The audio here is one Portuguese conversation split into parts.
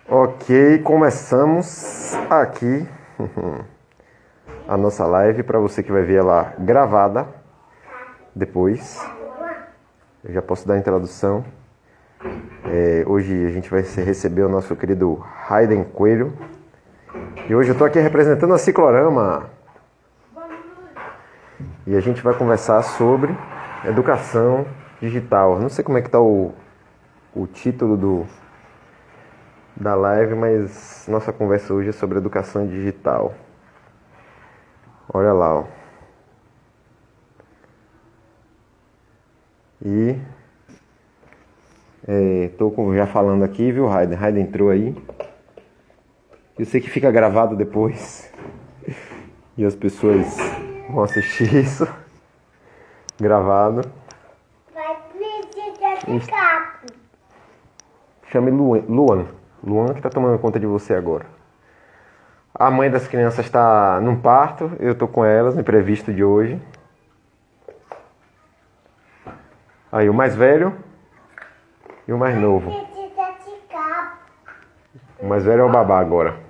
Ok, começamos aqui a nossa live para você que vai ver ela gravada depois. Eu já posso dar a introdução. Hoje a gente vai receber o nosso querido Raiden Coelho. E hoje eu estou aqui representando a Ciclorama. E a gente vai conversar sobre educação digital. Não sei como é que está o título da live, mas nossa conversa hoje é sobre educação digital. Olha lá, ó. E tô já falando aqui, viu, Raiden? Raiden entrou aí. Eu sei que fica gravado depois. E as pessoas vão assistir isso gravado. Vai precisar de capo. Chame Luan. Luan que tá tomando conta de você agora. A mãe das crianças está num parto. Eu tô com elas no imprevisto de hoje. Aí o mais velho e o mais novo. Precisa de capo. O mais velho é o babá agora.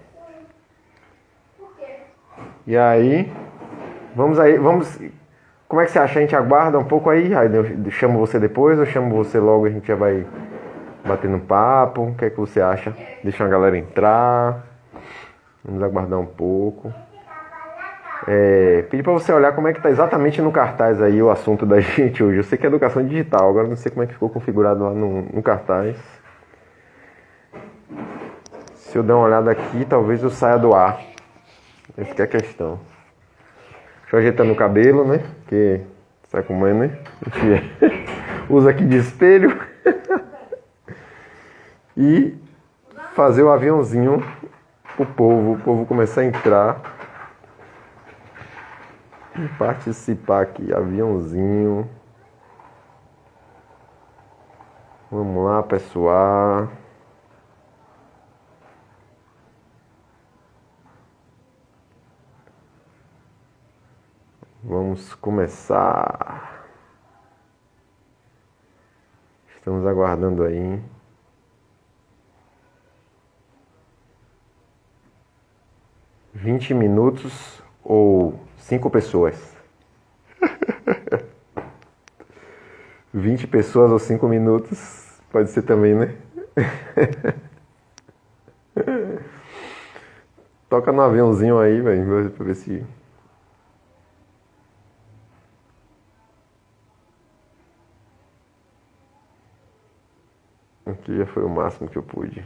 E aí, vamos. Como é que você acha? A gente aguarda um pouco aí? Eu chamo você depois ou chamo você logo? A gente já vai batendo papo. O que é que você acha? Deixa a galera entrar. Vamos aguardar um pouco. Pedi pra você olhar como é que tá exatamente no cartaz aí o assunto da gente hoje. Eu sei que é educação digital, agora não sei como é que ficou configurado lá no cartaz. Se eu der uma olhada aqui, talvez eu saia do ar. Essa que é a questão. Deixa eu ajeitar no cabelo, né? Porque sabe como é, né? A gente usa aqui de espelho. E fazer o aviãozinho pro povo. O povo começar a entrar. E participar aqui. Aviãozinho. Vamos lá, pessoal. Vamos começar. Estamos aguardando aí. $20 ou 5 pessoas? 20 pessoas ou 5 minutos? Pode ser também, né? Toca no aviãozinho aí, velho, pra ver se... Aqui já foi o máximo que eu pude.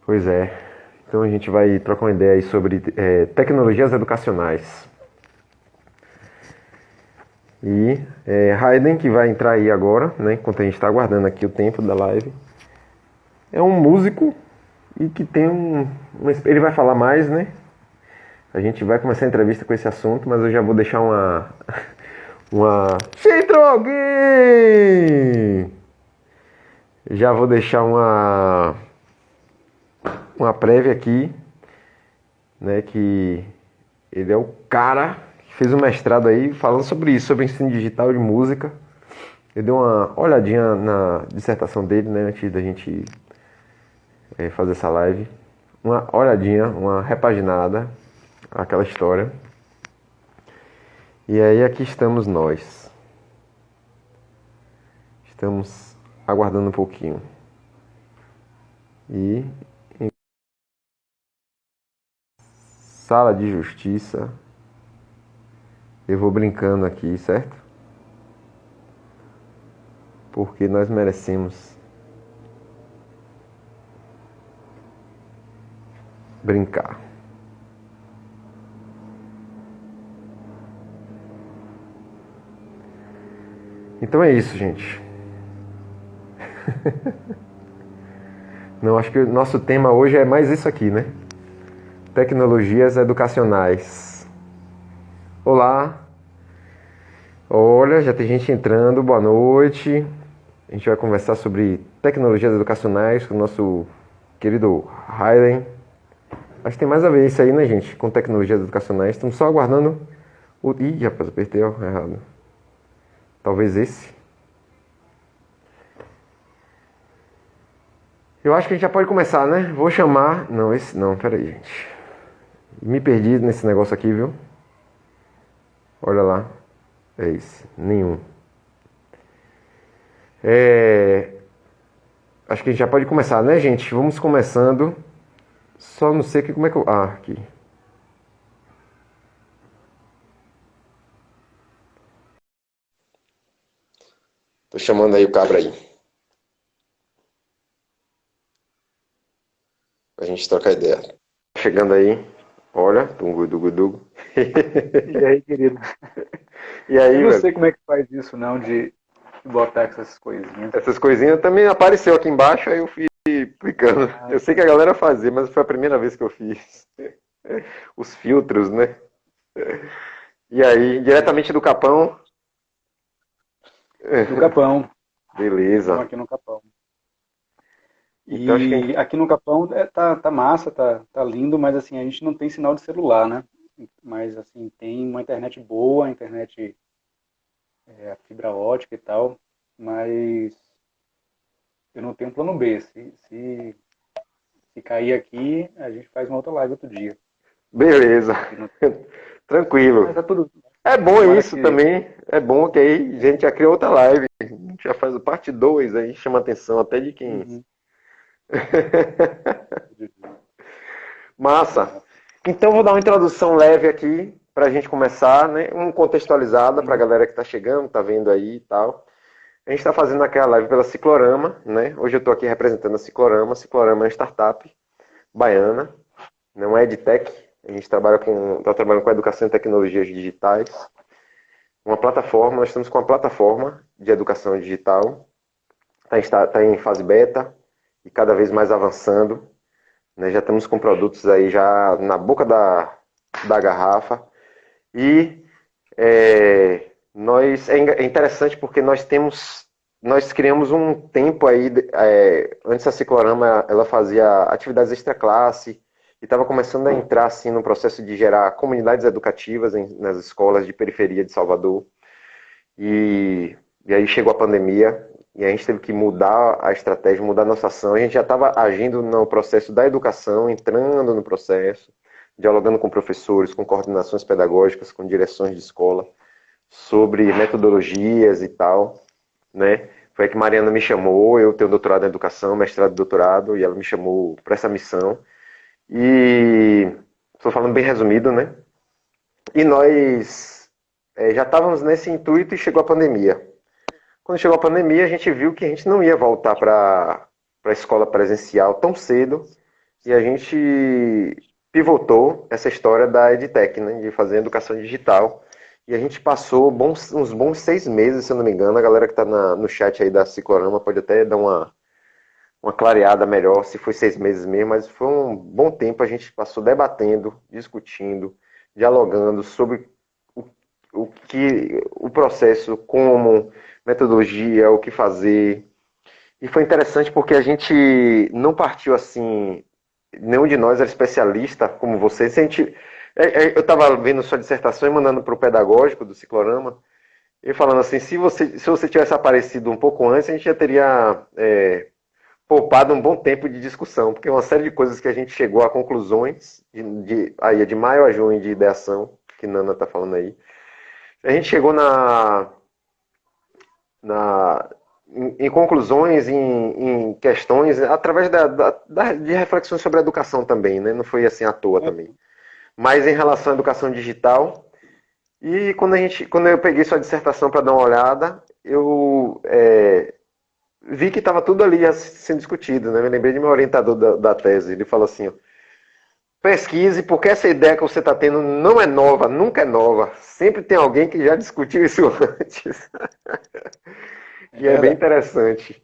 Pois é. Então a gente vai trocar uma ideia aí sobre tecnologias educacionais. E Raiden, que vai entrar aí agora, né? Enquanto a gente está aguardando aqui o tempo da live. É um músico e que tem ele vai falar mais, né? A gente vai começar a entrevista com esse assunto, mas eu já vou deixar Se entrou alguém! Já vou deixar uma prévia aqui, né? Que ele é o cara que fez um mestrado aí falando sobre isso, sobre ensino digital de música. Eu dei uma olhadinha na dissertação dele, né? Antes da gente fazer essa live. Uma olhadinha, uma repaginada. Aquela história. E aí aqui estamos nós. Estamos aguardando um pouquinho. E sala de justiça. Eu vou brincando aqui, certo? Porque nós merecemos brincar. Então é isso, gente. Não, acho que o nosso tema hoje é mais isso aqui, né? Tecnologias educacionais. Olá. Olha, já tem gente entrando. Boa noite. A gente vai conversar sobre tecnologias educacionais com o nosso querido Raiden. Acho que tem mais a ver isso aí, né, gente? Com tecnologias educacionais. Estamos só aguardando Ih, rapaz, apertei errado. Talvez esse. Eu acho que a gente já pode começar, né? Vou chamar... Não, esse não, peraí, gente. Me perdi nesse negócio aqui, viu? Olha lá. É esse, nenhum. Acho que a gente já pode começar, né, gente? Vamos começando. Só não sei como é que eu... Ah, aqui. Tô chamando aí o cabra aí. Pra gente trocar ideia. Chegando aí. Olha, tungu-dugu-dugu. E aí, querido? E aí, Eu não velho? sei como é que faz isso, não, de botar essas coisinhas. Essas coisinhas também apareceu aqui embaixo, aí eu fui clicando. Eu sei que a galera fazia, mas foi a primeira vez que eu fiz. Os filtros, né? E aí, diretamente do Capão. Do Capão. Estamos Beleza. aqui no Capão. Então acho que E aqui no Capão tá massa, tá lindo, mas assim, a gente não tem sinal de celular, né? Mas assim, tem uma internet boa, a internet a fibra ótica e tal, mas eu não tenho plano B. Se cair aqui, a gente faz uma outra live outro dia. beleza. Tranquilo. Mas tá tudo. É bom Tomara isso que... também. É bom que aí a gente já cria outra live. A gente já faz a parte 2 aí, chama atenção até de quem. Uhum. Massa. Então vou dar uma introdução leve aqui para a gente começar, né? Um contextualizada para a galera que está chegando, está vendo aí e tal. A gente está fazendo aquela live pela Ciclorama, né? Hoje eu estou aqui representando a Ciclorama. A Ciclorama é uma startup baiana, não é EdTech. A gente está trabalhando com educação e tecnologias digitais. Uma plataforma, nós estamos com uma plataforma de educação digital. Está em fase beta e cada vez mais avançando. Né? Já estamos com produtos aí já na boca da garrafa. E é interessante porque nós criamos um tempo aí, antes a Ciclorama ela fazia atividades extraclasse e estava começando a entrar assim no processo de gerar comunidades educativas nas escolas de periferia de Salvador. E aí chegou a pandemia e a gente teve que mudar a estratégia, mudar a nossa ação. A gente já estava agindo no processo da educação, entrando no processo, dialogando com professores, com coordenações pedagógicas, com direções de escola, sobre metodologias e tal, né? Foi aí que Mariana me chamou, eu tenho doutorado em educação, mestrado e doutorado, e ela me chamou para essa missão. E estou falando bem resumido, né? E nós já estávamos nesse intuito e chegou a pandemia. Quando chegou a pandemia, a gente viu que a gente não ia voltar para a escola presencial tão cedo, e a gente pivotou essa história da EdTech, né? De fazer educação digital. E a gente passou uns bons 6 meses, se eu não me engano. A galera que está no chat aí da Ciclorama pode até dar uma clareada melhor, se foi 6 meses mesmo, mas foi um bom tempo. A gente passou debatendo, discutindo, dialogando sobre o processo, como, metodologia, o que fazer. E foi interessante porque a gente não partiu assim, nenhum de nós era especialista como você. Eu estava vendo sua dissertação e mandando para o pedagógico do Ciclorama, e falando assim, se você tivesse aparecido um pouco antes, a gente já teria poupado um bom tempo de discussão, porque uma série de coisas que a gente chegou a conclusões, de maio a junho de ideação, que Nana está falando aí, a gente chegou em conclusões, em questões, através de reflexões sobre a educação também, né? Não foi assim à toa também. Mas em relação à educação digital, e quando eu peguei sua dissertação para dar uma olhada, eu vi que estava tudo ali sendo discutido, né? Me lembrei de meu orientador da tese, ele falou assim, ó, pesquise, porque essa ideia que você está tendo não é nova, nunca é nova. Sempre tem alguém que já discutiu isso antes. E é bem interessante.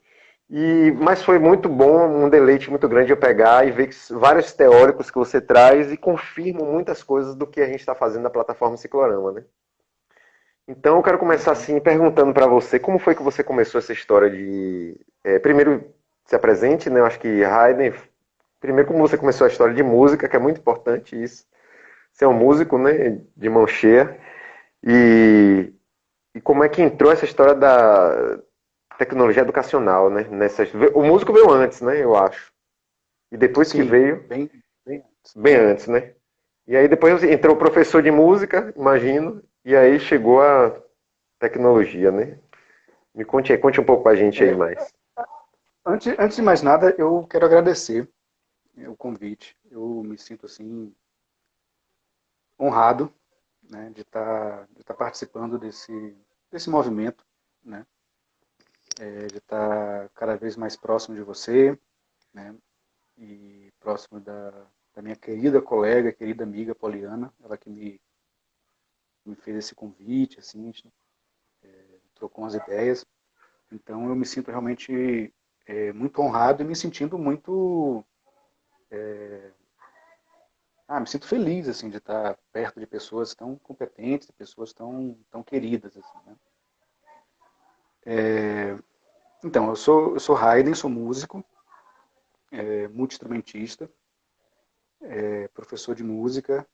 Mas foi muito bom, um deleite muito grande eu pegar e ver que vários teóricos que você traz e confirmam muitas coisas do que a gente está fazendo na plataforma Ciclorama, né? Então eu quero começar assim perguntando para você, como foi que você começou essa história de... primeiro, se apresente, né? Eu acho que Hayden, primeiro como você começou a história de música, que é muito importante isso. Você é um músico, né? De mão cheia. E como é que entrou essa história da tecnologia educacional, né? O músico veio antes, né? Eu acho. E depois que Sim, veio, bem antes. bem antes, né? E aí depois entrou o professor de música, imagino, e aí chegou a tecnologia, né? Conte um pouco pra gente aí É, mais. antes de mais nada, eu quero agradecer o convite. Eu me sinto assim honrado, né, de tá participando desse movimento, né, de estar cada vez mais próximo de você, né, e próximo da minha querida colega, querida amiga Poliana, ela que me fez esse convite, assim, a gente trocou umas ideias. Então eu me sinto realmente muito honrado e me sentindo muito, me sinto feliz assim de estar perto de pessoas tão competentes, de pessoas tão queridas assim, né? Então eu sou Haydn, sou músico, multi-instrumentista, professor de música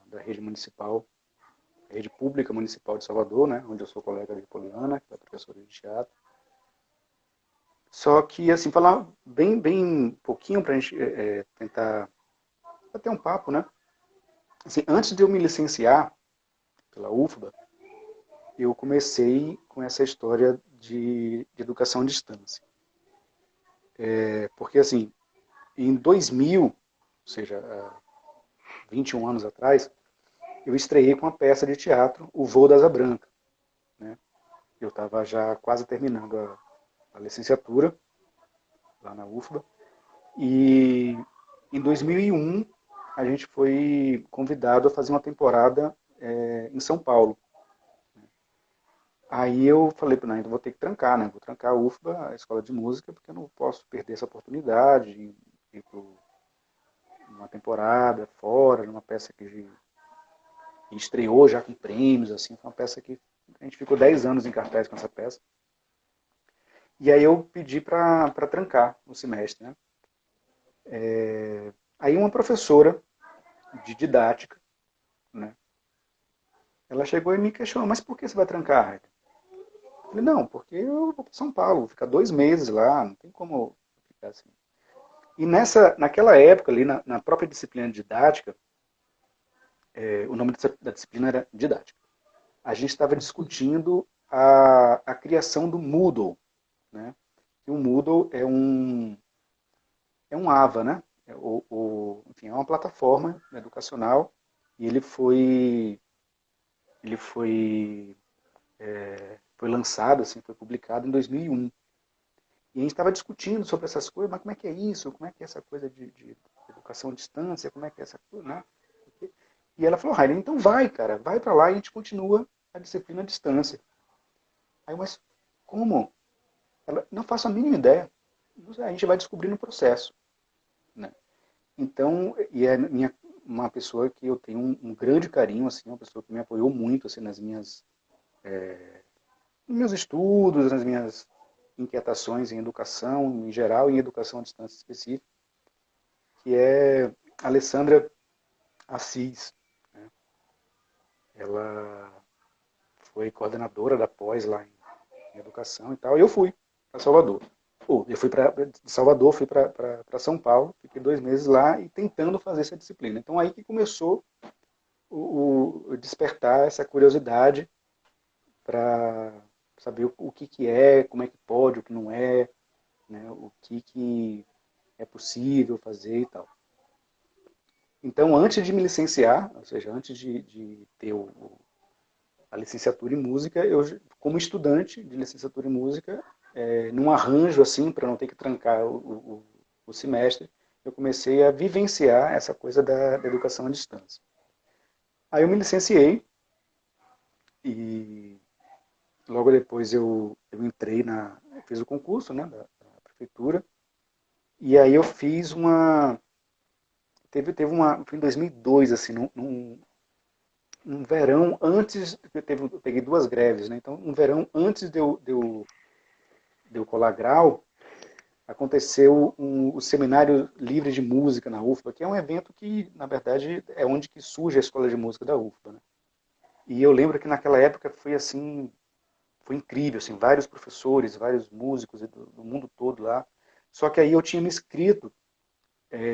da rede municipal, rede pública municipal de Salvador, né, onde eu sou colega de Poliana, que é professora de teatro. Só que, assim, falar bem pouquinho para a gente tentar bater um papo, né? Assim, antes de eu me licenciar pela UFBA, eu comecei com essa história de educação à distância. Porque, assim, em 2000, ou seja, há 21 anos atrás, eu estreiei com uma peça de teatro, O Voo da Asa Branca, né? Eu estava já quase terminando a licenciatura lá na UFBA. E em 2001 a gente foi convidado a fazer uma temporada em São Paulo. Aí eu falei, não, então vou ter que trancar, né? Vou trancar a UFBA, a escola de música, porque eu não posso perder essa oportunidade de ir para uma temporada fora, numa peça que estreou já com prêmios, assim, foi uma peça que a gente ficou 10 anos em cartaz com essa peça. E aí eu pedi para trancar o semestre, né? Aí uma professora de didática, né? Ela chegou e me questionou, mas por que você vai trancar, Raika? Eu falei, não, porque eu vou para São Paulo, vou ficar 2 meses lá, não tem como ficar assim. E naquela época, ali na própria disciplina de didática, o nome da disciplina era didática. A gente estava discutindo a criação do Moodle, né? E o Moodle é um AVA, né? Enfim, é uma plataforma educacional e ele foi lançado, assim, foi publicado em 2001. E a gente estava discutindo sobre essas coisas, mas como é que é isso? Como é que é essa coisa de educação à distância? Como é que é essa coisa, né? E ela falou, Rainer, então vai, cara, vai para lá e a gente continua a disciplina à distância. Aí eu, mas como? Ela, não faço a mínima ideia. A gente vai descobrir no processo, né? Então, e é uma pessoa que eu tenho um grande carinho, assim, uma pessoa que me apoiou muito, assim, nos meus estudos, nas minhas inquietações em educação em geral e em educação à distância específica, que é a Alessandra Assis. Né? Ela foi coordenadora da pós lá em educação e tal, e eu fui para Salvador. Eu fui para Salvador, fui para São Paulo, fiquei 2 meses lá e tentando fazer essa disciplina. Então aí que começou o despertar essa curiosidade para saber o que é, como é que pode, o que não é, né, o que é possível fazer e tal. Então, antes de me licenciar, ou seja, antes de ter a licenciatura em música, eu, como estudante de licenciatura em música, num arranjo assim, para não ter que trancar o semestre, eu comecei a vivenciar essa coisa da educação à distância. Aí eu me licenciei e logo depois eu entrei fiz o concurso, né, da prefeitura, e aí eu fiz teve foi em 2002, assim, num verão antes, eu peguei 2 greves, né, então um verão antes de eu colar grau, aconteceu o Seminário Livre de Música na UFBA, que é um evento que, na verdade, é onde que surge a Escola de Música da UFBA, né? E eu lembro que naquela época foi assim, foi incrível, assim, vários professores, vários músicos do mundo todo lá. Só que aí eu tinha me inscrito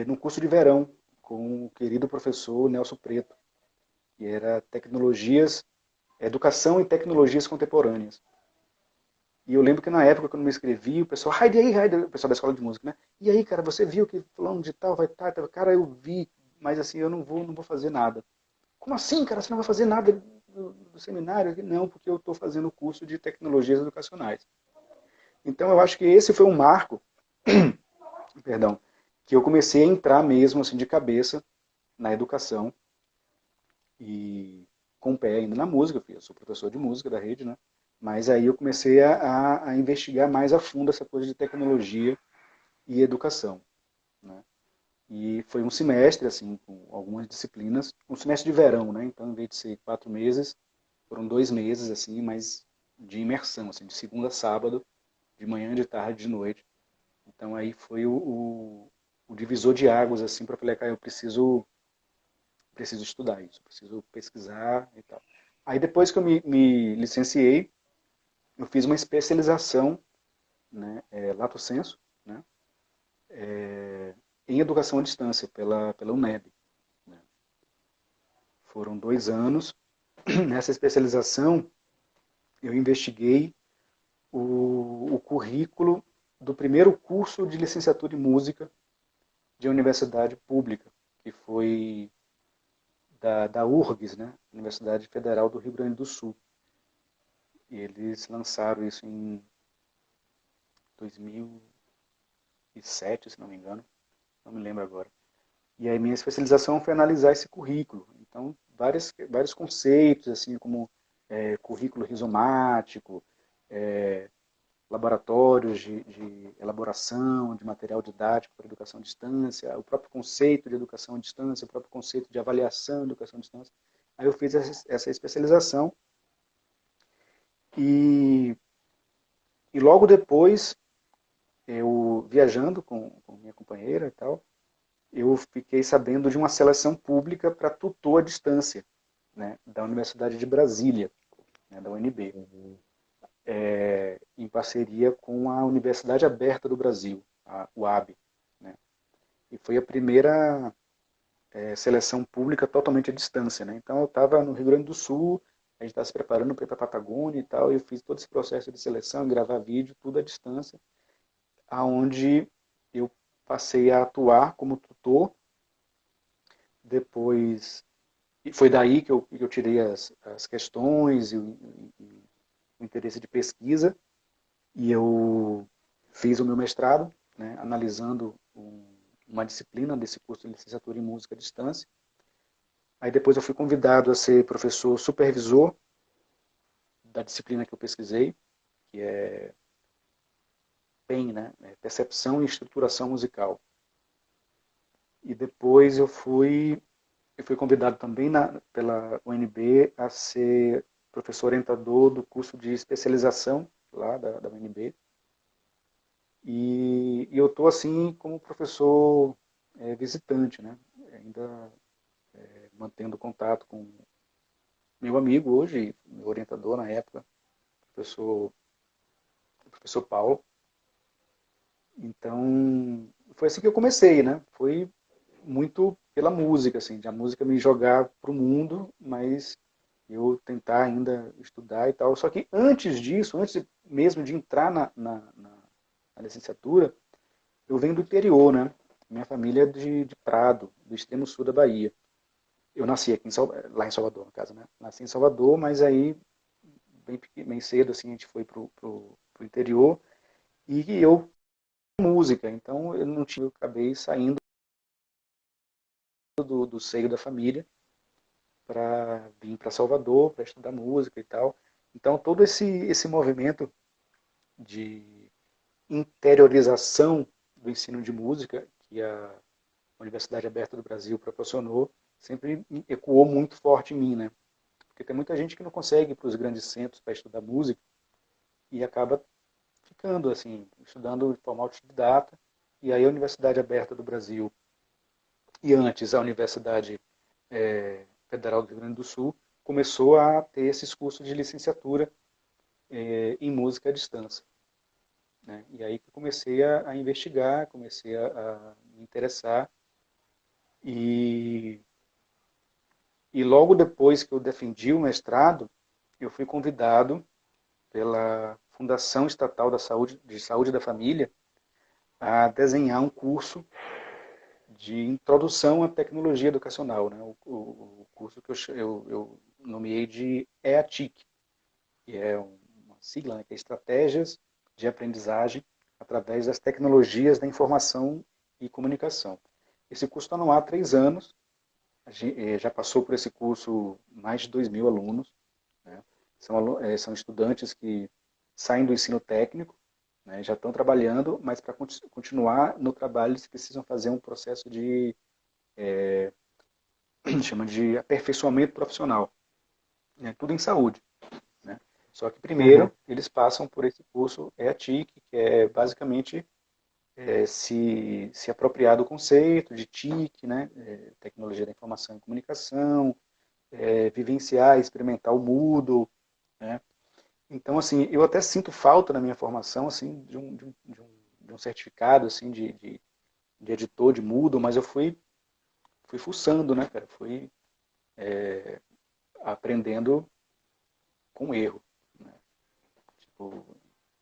no curso de verão com o querido professor Nelson Preto, que era Educação e Tecnologias Contemporâneas. E eu lembro que na época, quando me inscrevi, o pessoal, Heide, o pessoal da escola de música, né? E aí, cara, você viu que fulano de tal vai estar? Cara, eu vi, mas assim, eu não vou fazer nada. Como assim, cara? Você não vai fazer nada do seminário? Não, porque eu estou fazendo o curso de tecnologias educacionais. Então, eu acho que esse foi um marco, perdão, que eu comecei a entrar mesmo assim de cabeça na educação e com o pé ainda na música. Eu sou professor de música da rede, né? Mas aí eu comecei a investigar mais a fundo essa coisa de tecnologia e educação, né? E foi um semestre, assim, com algumas disciplinas, um semestre de verão, né? Então, em vez de ser 4 meses, foram 2 meses, assim, mas de imersão, assim, de segunda a sábado, de manhã, de tarde, de noite. Então, aí foi o divisor de águas, assim, para falar, cara, eu preciso estudar isso, preciso pesquisar e tal. Aí, depois que eu me licenciei, eu fiz uma especialização, né, lato sensu, né, em educação à distância, pela UNEB. Né. Foram 2 anos. Nessa especialização, eu investiguei o currículo do primeiro curso de licenciatura em música de universidade pública, que foi da URGS, né? Universidade Federal do Rio Grande do Sul. E eles lançaram isso em 2007, se não me engano, não me lembro agora. E aí minha especialização foi analisar esse currículo. Então, vários conceitos, assim como currículo rizomático, é, laboratórios de elaboração de material didático para educação à distância, o próprio conceito de educação à distância, o próprio conceito de avaliação de educação à distância. Aí eu fiz essa especialização e, e logo depois, eu viajando com minha companheira e tal, eu fiquei sabendo de uma seleção pública para tutor à distância, né, da Universidade de Brasília, né, da UNB, Uhum. em parceria com a Universidade Aberta do Brasil, a UAB. Né. E foi a primeira seleção pública totalmente à distância. Né. Então eu estava no Rio Grande do Sul, a gente estava se preparando para ir para a Patagônia e tal, e eu fiz todo esse processo de seleção, gravar vídeo, tudo à distância, aonde eu passei a atuar como tutor. Depois, e foi daí que eu tirei as questões e o interesse de pesquisa, e eu fiz o meu mestrado, né, analisando uma disciplina desse curso de licenciatura em música à distância. Aí depois eu fui convidado a ser professor supervisor da disciplina que eu pesquisei, que é PEM, né, Percepção e Estruturação Musical. E depois eu fui convidado também pela UNB a ser professor orientador do curso de especialização lá da UNB. E eu estou assim como professor visitante, né? Ainda mantendo contato com meu amigo hoje, meu orientador na época, professor, professor Paulo. Então, foi assim que eu comecei, né? Foi muito pela música, assim, de a música me jogar para o mundo, mas eu tentar ainda estudar e tal. Só que antes disso, antes mesmo de entrar na licenciatura, eu venho do interior, né? Minha família é de Prado, do extremo sul da Bahia. Eu nasci aqui lá em Salvador, no caso, né? Nasci em Salvador, mas aí bem cedo assim a gente foi pro interior e eu música, então eu não tive, eu acabei saindo do seio da família para vir para Salvador para estudar música e tal. Então todo esse movimento de interiorização do ensino de música que a Universidade Aberta do Brasil proporcionou sempre ecoou muito forte em mim, né? Porque tem muita gente que não consegue ir para os grandes centros para estudar música e acaba ficando assim, estudando de forma autodidata. E aí a Universidade Aberta do Brasil e antes a Universidade Federal do Rio Grande do Sul começou a ter esses cursos de licenciatura em música à distância. Né? E aí que comecei a investigar, comecei a me interessar. E, e logo depois que eu defendi o mestrado, eu fui convidado pela Fundação Estatal de Saúde da Família a desenhar um curso de introdução à tecnologia educacional, né? O curso que eu nomeei de EATIC, que é uma sigla, né, que é Estratégias de Aprendizagem através das Tecnologias da Informação e Comunicação. Esse curso está no ar há 3 anos, já passou por esse curso mais de 2.000 alunos, né? São estudantes que saem do ensino técnico, né, já estão trabalhando, mas para continuar no trabalho eles precisam fazer um processo de chama de aperfeiçoamento profissional, né, tudo em saúde, né? Só que Uhum. primeiro eles passam por esse curso EATIC, que é basicamente se apropriar do conceito de TIC, né, tecnologia da informação e comunicação, vivenciar, experimentar o Moodle, né? Então, assim, eu até sinto falta na minha formação, assim, de um certificado, assim, de editor de Moodle, mas eu fui fuçando, né, cara? Fui aprendendo com erro, né? Tipo,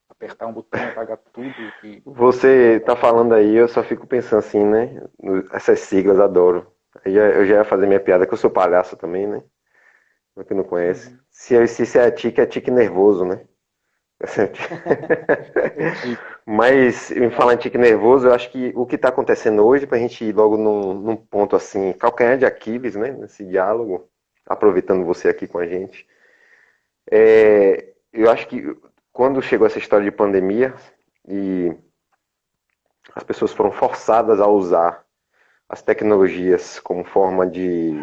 apertar um botão e apagar tudo que Você não tá falando aí, eu só fico pensando assim, né? Essas siglas, adoro. Eu já ia fazer minha piada, que eu sou palhaço também, né? Pra quem não conhece. Uhum. Se é tique nervoso, né? É TIC. Mas, em falar em tique nervoso, eu acho que o que está acontecendo hoje, para a gente ir logo num ponto assim, calcanhar de Aquiles, né? Nesse diálogo, aproveitando você aqui com a gente. Eu acho que quando chegou essa história de pandemia e as pessoas foram forçadas a usar as tecnologias como forma de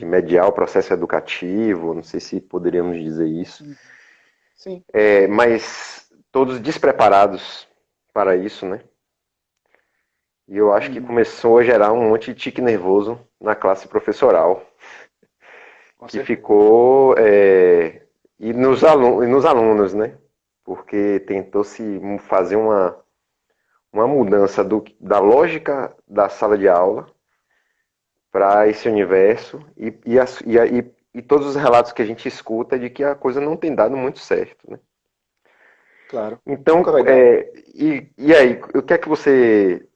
mediar o processo educativo, não sei se poderíamos dizer isso, Uhum. Sim. mas todos despreparados para isso, né? E eu acho que Uhum. começou a gerar um monte de tique nervoso na classe professoral, Com que certeza. ficou. E nos alunos, né? Porque tentou se fazer uma mudança da lógica da sala de aula para esse universo e todos os relatos que a gente escuta de que a coisa não tem dado muito certo, né? Claro. Nunca Então, vai dar. e aí, o que é que você,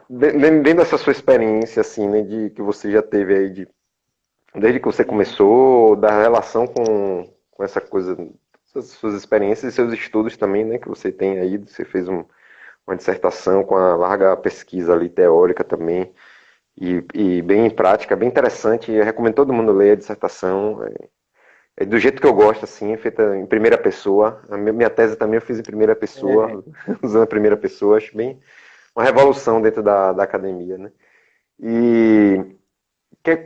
dentro dessa sua experiência, assim, né, de que você já teve aí, desde que você Uhum. começou, da relação com essa coisa, suas experiências e seus estudos também, né, que você tem aí, você fez uma dissertação com a larga pesquisa ali teórica também, e bem prática, bem interessante. Eu recomendo todo mundo ler a dissertação. É do jeito que eu gosto, assim, feita em primeira pessoa. A minha tese também eu fiz em primeira É, pessoa, usando a primeira pessoa. Acho bem uma revolução dentro da academia, né? E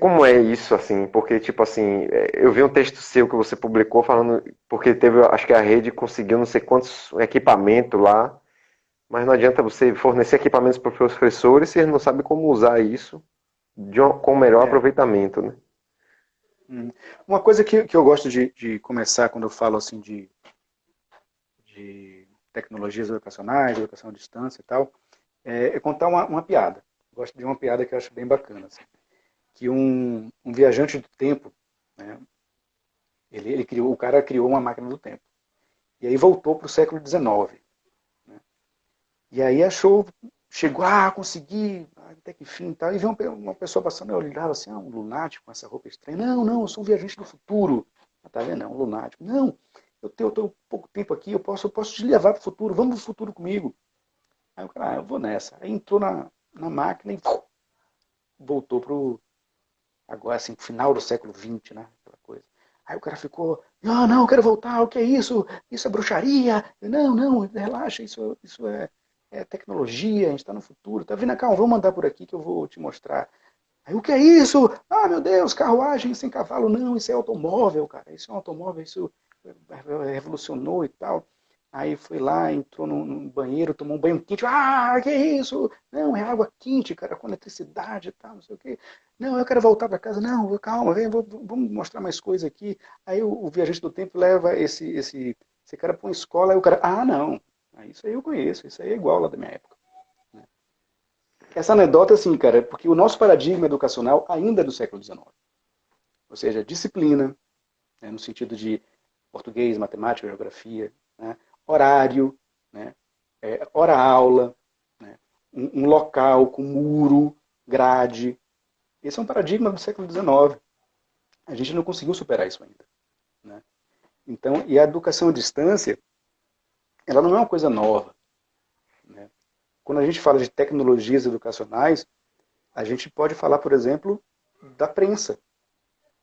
como é isso, assim? Porque, tipo assim, eu vi um texto seu que você publicou falando, porque teve, acho que a rede conseguiu não sei quantos equipamentos lá, mas não adianta você fornecer equipamentos para os professores se eles não sabem como usar isso com melhor é. aproveitamento, né? Uhum. Uma coisa que eu gosto de começar quando eu falo assim de tecnologias educacionais, educação à distância e tal, é contar uma piada. Gosto de uma piada que eu acho bem bacana. Assim, que um viajante do tempo, né, o cara criou uma máquina do tempo. E aí voltou para o século XIX. Né, e aí chegou, consegui, até que enfim, tal, e viu uma pessoa passando, eu olhava assim, um lunático com essa roupa estranha. Não, não, eu sou um viajante do futuro. Tá vendo? É um lunático. Não, eu tenho pouco tempo aqui, eu posso te levar para o futuro, vamos para o futuro comigo. Aí o cara, eu vou nessa. Aí entrou na máquina e voltou pro, agora assim, final do século XX, né? Aquela coisa. Aí o cara ficou, não, eu quero voltar, o que é isso? Isso é bruxaria. Não, não, relaxa, isso é tecnologia, a gente está no futuro. Tá vindo cá, vamos andar por aqui que eu vou te mostrar. Aí o que é isso? Ah, meu Deus, carruagem sem cavalo. Não, isso é automóvel, cara. Isso é um automóvel, isso revolucionou e tal. Aí foi lá, entrou no banheiro, tomou um banho quente. Ah, que é isso? Não, é água quente, cara, com eletricidade e tal, não sei o quê. Não, eu quero voltar para casa. Não, calma, vem, vamos mostrar mais coisa aqui. Aí o viajante do tempo leva esse cara para uma escola. Aí o cara, não, isso aí eu conheço, isso aí é igual lá da minha época. Essa anedota, assim, cara, é porque o nosso paradigma educacional ainda é do século XIX. Ou seja, disciplina, né, no sentido de português, matemática, geografia, né, horário, né, hora-aula, né, um local com muro, grade. Esse é um paradigma do século XIX. A gente não conseguiu superar isso ainda. Né? Então, e a educação à distância, ela não é uma coisa nova. Né? Quando a gente fala de tecnologias educacionais, a gente pode falar, por exemplo, da prensa.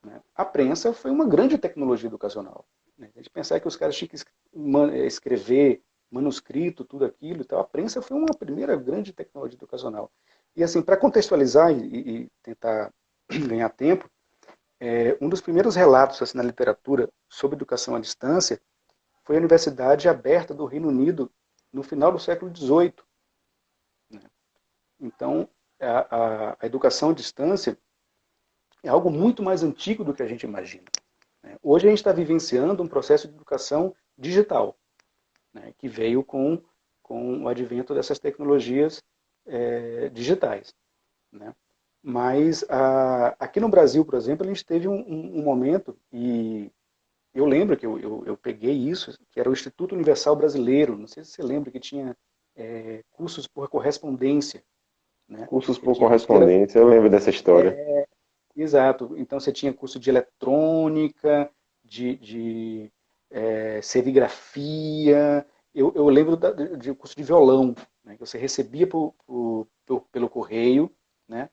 Né? A prensa foi uma grande tecnologia educacional. Né? A gente pensar que os caras tinham que escrever manuscrito, tudo aquilo e tal. A prensa foi uma primeira grande tecnologia educacional. E assim, para contextualizar e tentar ganhar tempo, um dos primeiros relatos assim, na literatura sobre educação à distância foi a Universidade Aberta do Reino Unido no final do século XVIII. Né? Então, a educação à distância é algo muito mais antigo do que a gente imagina. Né? Hoje a gente está vivenciando um processo de educação digital, né, que veio com o advento dessas tecnologias digitais. Né? Mas aqui no Brasil, por exemplo, a gente teve um momento, e eu lembro que eu peguei isso, que era o Instituto Universal Brasileiro, não sei se você lembra, que tinha cursos por correspondência. Né? Cursos Você por tinha curso de correspondência, eu lembro dessa história. Exato. Então você tinha curso de eletrônica, de serigrafia. Eu lembro de curso de violão, né, que você recebia pelo correio, né,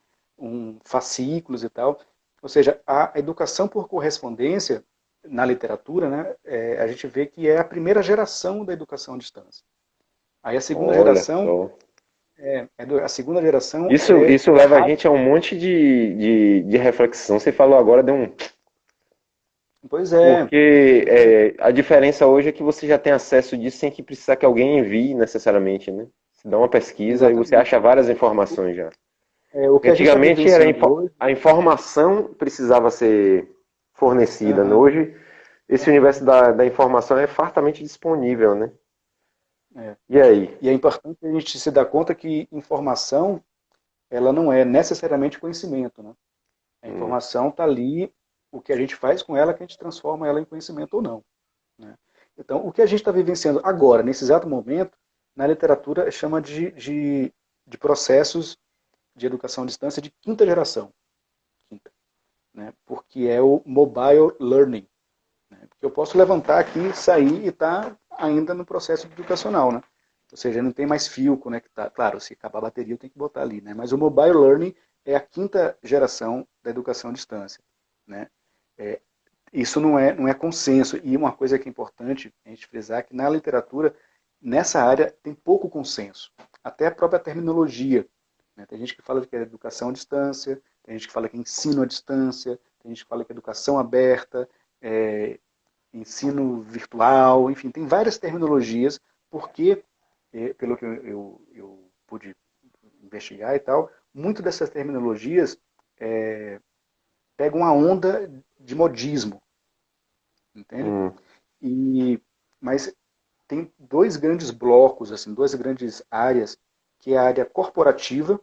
fascículos e tal. Ou seja, a educação por correspondência na literatura, né, a gente vê que é a primeira geração da educação à distância. Aí a segunda Olha geração só. a segunda geração Isso é a leva a rádio. gente a um monte de reflexão. Você falou agora, deu um. Pois é. Porque a diferença hoje é que você já tem acesso disso sem que precisar que alguém envie necessariamente, né? Você dá uma pesquisa e você Exatamente. acha várias informações já. O Porque que a gente está antigamente vivenciando hoje. a informação precisava ser fornecida. Aham, Hoje, esse aham, universo da informação é fartamente disponível, né? é. E aí? E é importante a gente se dar conta que informação, ela não é necessariamente conhecimento, né? A Hum, informação está ali, o que a gente faz com ela, que a gente transforma ela em conhecimento ou não. Né? Então, o que a gente está vivenciando agora, nesse exato momento, na literatura chama de processos de educação à distância de quinta geração. Quinta, né? Porque é o mobile learning. Né? Porque eu posso levantar aqui, sair e estar ainda no processo educacional, né? Ou seja, não tem mais fio conectado. Claro, se acabar a bateria eu tenho que botar ali, né? Mas o mobile learning é a quinta geração da educação à distância, né? É, isso não é consenso. E uma coisa que é importante a gente frisar é que na literatura, nessa área, tem pouco consenso. Até a própria terminologia. Né? Tem gente que fala que é educação à distância, tem gente que fala que é ensino à distância, tem gente que fala que é educação aberta, é, ensino virtual, enfim, tem várias terminologias, porque, pelo que eu pude investigar e tal, muito dessas terminologias pegam a onda de modismo, entende? hum, E, mas tem dois grandes blocos, assim, duas grandes áreas, que é a área corporativa,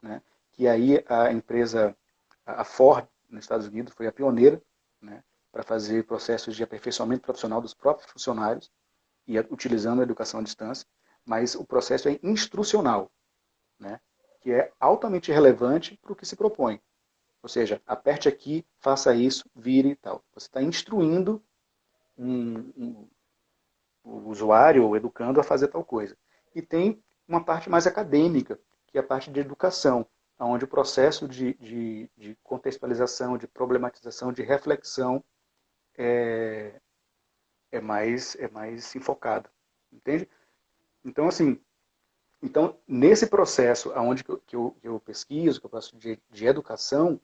né, que aí a empresa, a Ford, nos Estados Unidos, foi a pioneira, né, para fazer processos de aperfeiçoamento profissional dos próprios funcionários, e utilizando a educação à distância, mas o processo é instrucional, né, que é altamente relevante para o que se propõe. Ou seja, aperte aqui, faça isso, vire e tal. Você está instruindo o usuário, o educando, a fazer tal coisa. E tem uma parte mais acadêmica, que é a parte de educação, onde o processo de contextualização, de problematização, de reflexão é mais enfocado. Entende? Então, assim, nesse processo onde que eu pesquiso, que eu faço de educação,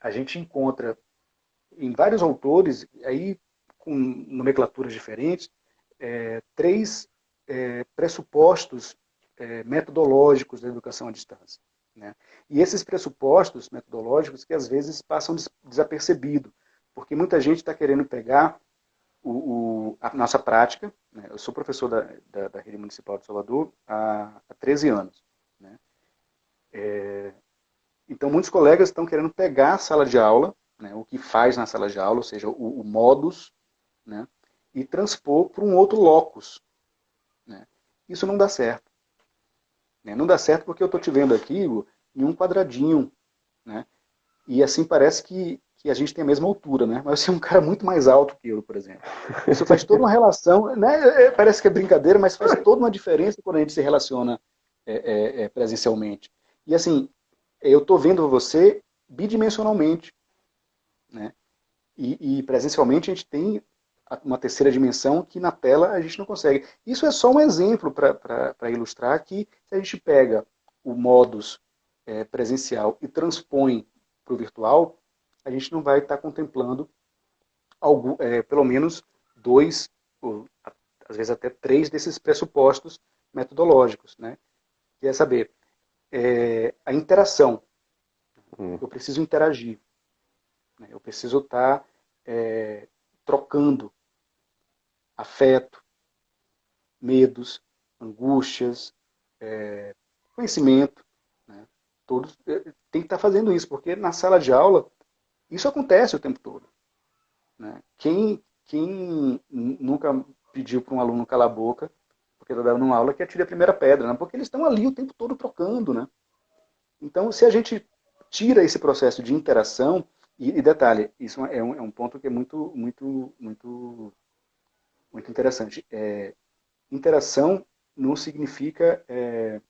a gente encontra em vários autores, aí com nomenclaturas diferentes, três pressupostos metodológicos da educação à distância. Né? E esses pressupostos metodológicos que às vezes passam desapercebido, porque muita gente está querendo pegar a nossa prática. Né? Eu sou professor da Rede Municipal de Salvador há 13 anos. Então, muitos colegas estão querendo pegar a sala de aula, né, o que faz na sala de aula, ou seja, o modus, né, e transpor para um outro locus. Né. Isso não dá certo. Né. Não dá certo porque eu estou te vendo aqui em um quadradinho, né, e assim parece que a gente tem a mesma altura, né, mas você é um cara muito mais alto que eu, por exemplo. Isso faz toda uma relação, né, parece que é brincadeira, mas faz toda uma diferença quando a gente se relaciona presencialmente. E assim, eu estou vendo você bidimensionalmente, né? E presencialmente a gente tem uma terceira dimensão que na tela a gente não consegue. Isso é só um exemplo para ilustrar que se a gente pega o modus presencial e transpõe para o virtual, a gente não vai estar contemplando pelo menos dois, ou às vezes até três desses pressupostos metodológicos, né? Que é saber a interação. Eu preciso interagir. Né? Eu preciso estar trocando afeto, medos, angústias, conhecimento. Né? Todos tem que estar fazendo isso, porque na sala de aula isso acontece o tempo todo. Né? Quem nunca pediu para um aluno calar a boca, porque está dando uma aula, que atire a primeira pedra, né? Porque eles estão ali o tempo todo trocando. Né? Então, se a gente tira esse processo de interação, e detalhe, isso é um ponto que é muito interessante. Interação não significa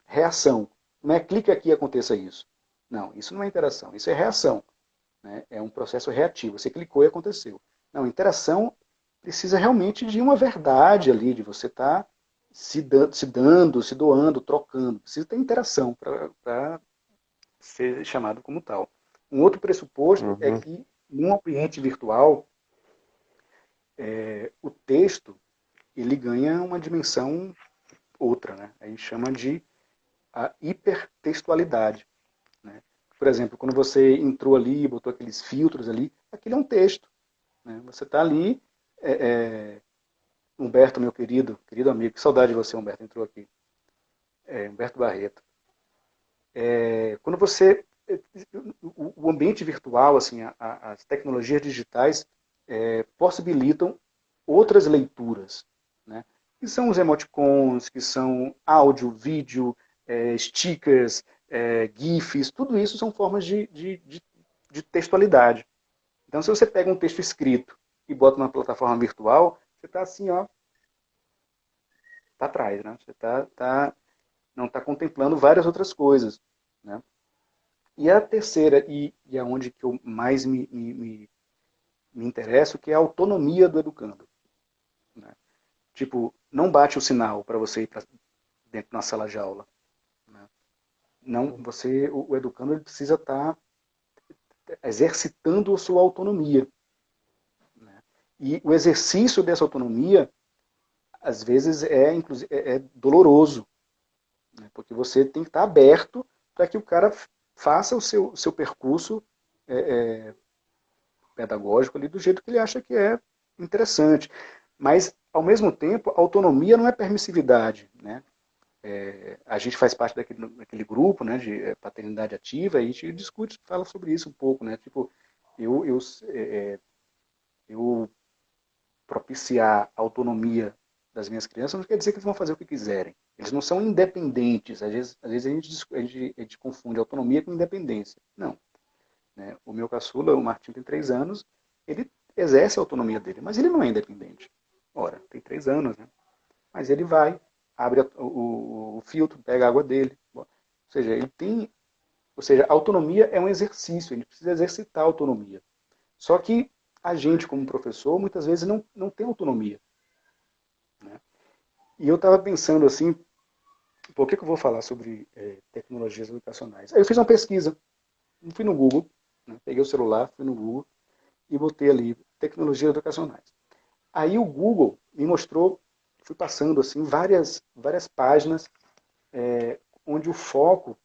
reação. Não é clique aqui e aconteça isso. Não, isso não é interação, isso é reação. Né? É um processo reativo. Você clicou e aconteceu. Não, interação precisa realmente de uma verdade ali, de você estar se dando, se doando, trocando. Precisa ter interação para ser chamado como tal. Um outro pressuposto é Uhum. que, num ambiente virtual, o texto ele ganha uma dimensão outra. Né? A gente chama de a hipertextualidade. Né? Por exemplo, quando você entrou ali, botou aqueles filtros ali, aquilo é um texto. Né? Você está ali, Humberto, meu querido amigo, que saudade de você, Humberto, entrou aqui. Humberto Barreto. Quando você o ambiente virtual, assim, as tecnologias digitais possibilitam outras leituras, né? Que são os emoticons, que são áudio, vídeo, stickers, GIFs, tudo isso são formas de textualidade. Então, se você pega um texto escrito e bota numa plataforma virtual, você está assim, ó, tá atrás, né? Você não está contemplando várias outras coisas, né? E a terceira, e aonde que eu mais me interesso, que é a autonomia do educando. Né? Tipo, não bate o sinal para você ir para dentro da sala de aula. Né? Não, o educando ele precisa estar exercitando a sua autonomia. Né? E o exercício dessa autonomia, às vezes, é doloroso. Né? Porque você tem que estar aberto para que o cara faça o seu percurso pedagógico ali do jeito que ele acha que é interessante. Mas, ao mesmo tempo, autonomia não é permissividade. Né? A gente faz parte daquele grupo, né, de paternidade ativa e a gente discute, fala sobre isso um pouco. Né? Tipo, eu propiciar a autonomia das minhas crianças não quer dizer que eles vão fazer o que quiserem. Eles não são independentes. Às vezes a gente confunde autonomia com independência. Não. Né? O meu caçula, o Martim, tem 3 anos, ele exerce a autonomia dele, mas ele não é independente. Ora, tem 3 anos, né? Mas ele vai, abre o filtro, pega a água dele. Ou seja, a autonomia é um exercício, a gente precisa exercitar a autonomia. Só que a gente, como professor, muitas vezes não tem autonomia. Né? E eu estava pensando assim, por que eu vou falar sobre tecnologias educacionais? Aí eu fiz uma pesquisa, fui no Google, né? Peguei o celular, fui no Google, e botei ali tecnologias educacionais. Aí o Google me mostrou, fui passando assim várias páginas onde o foco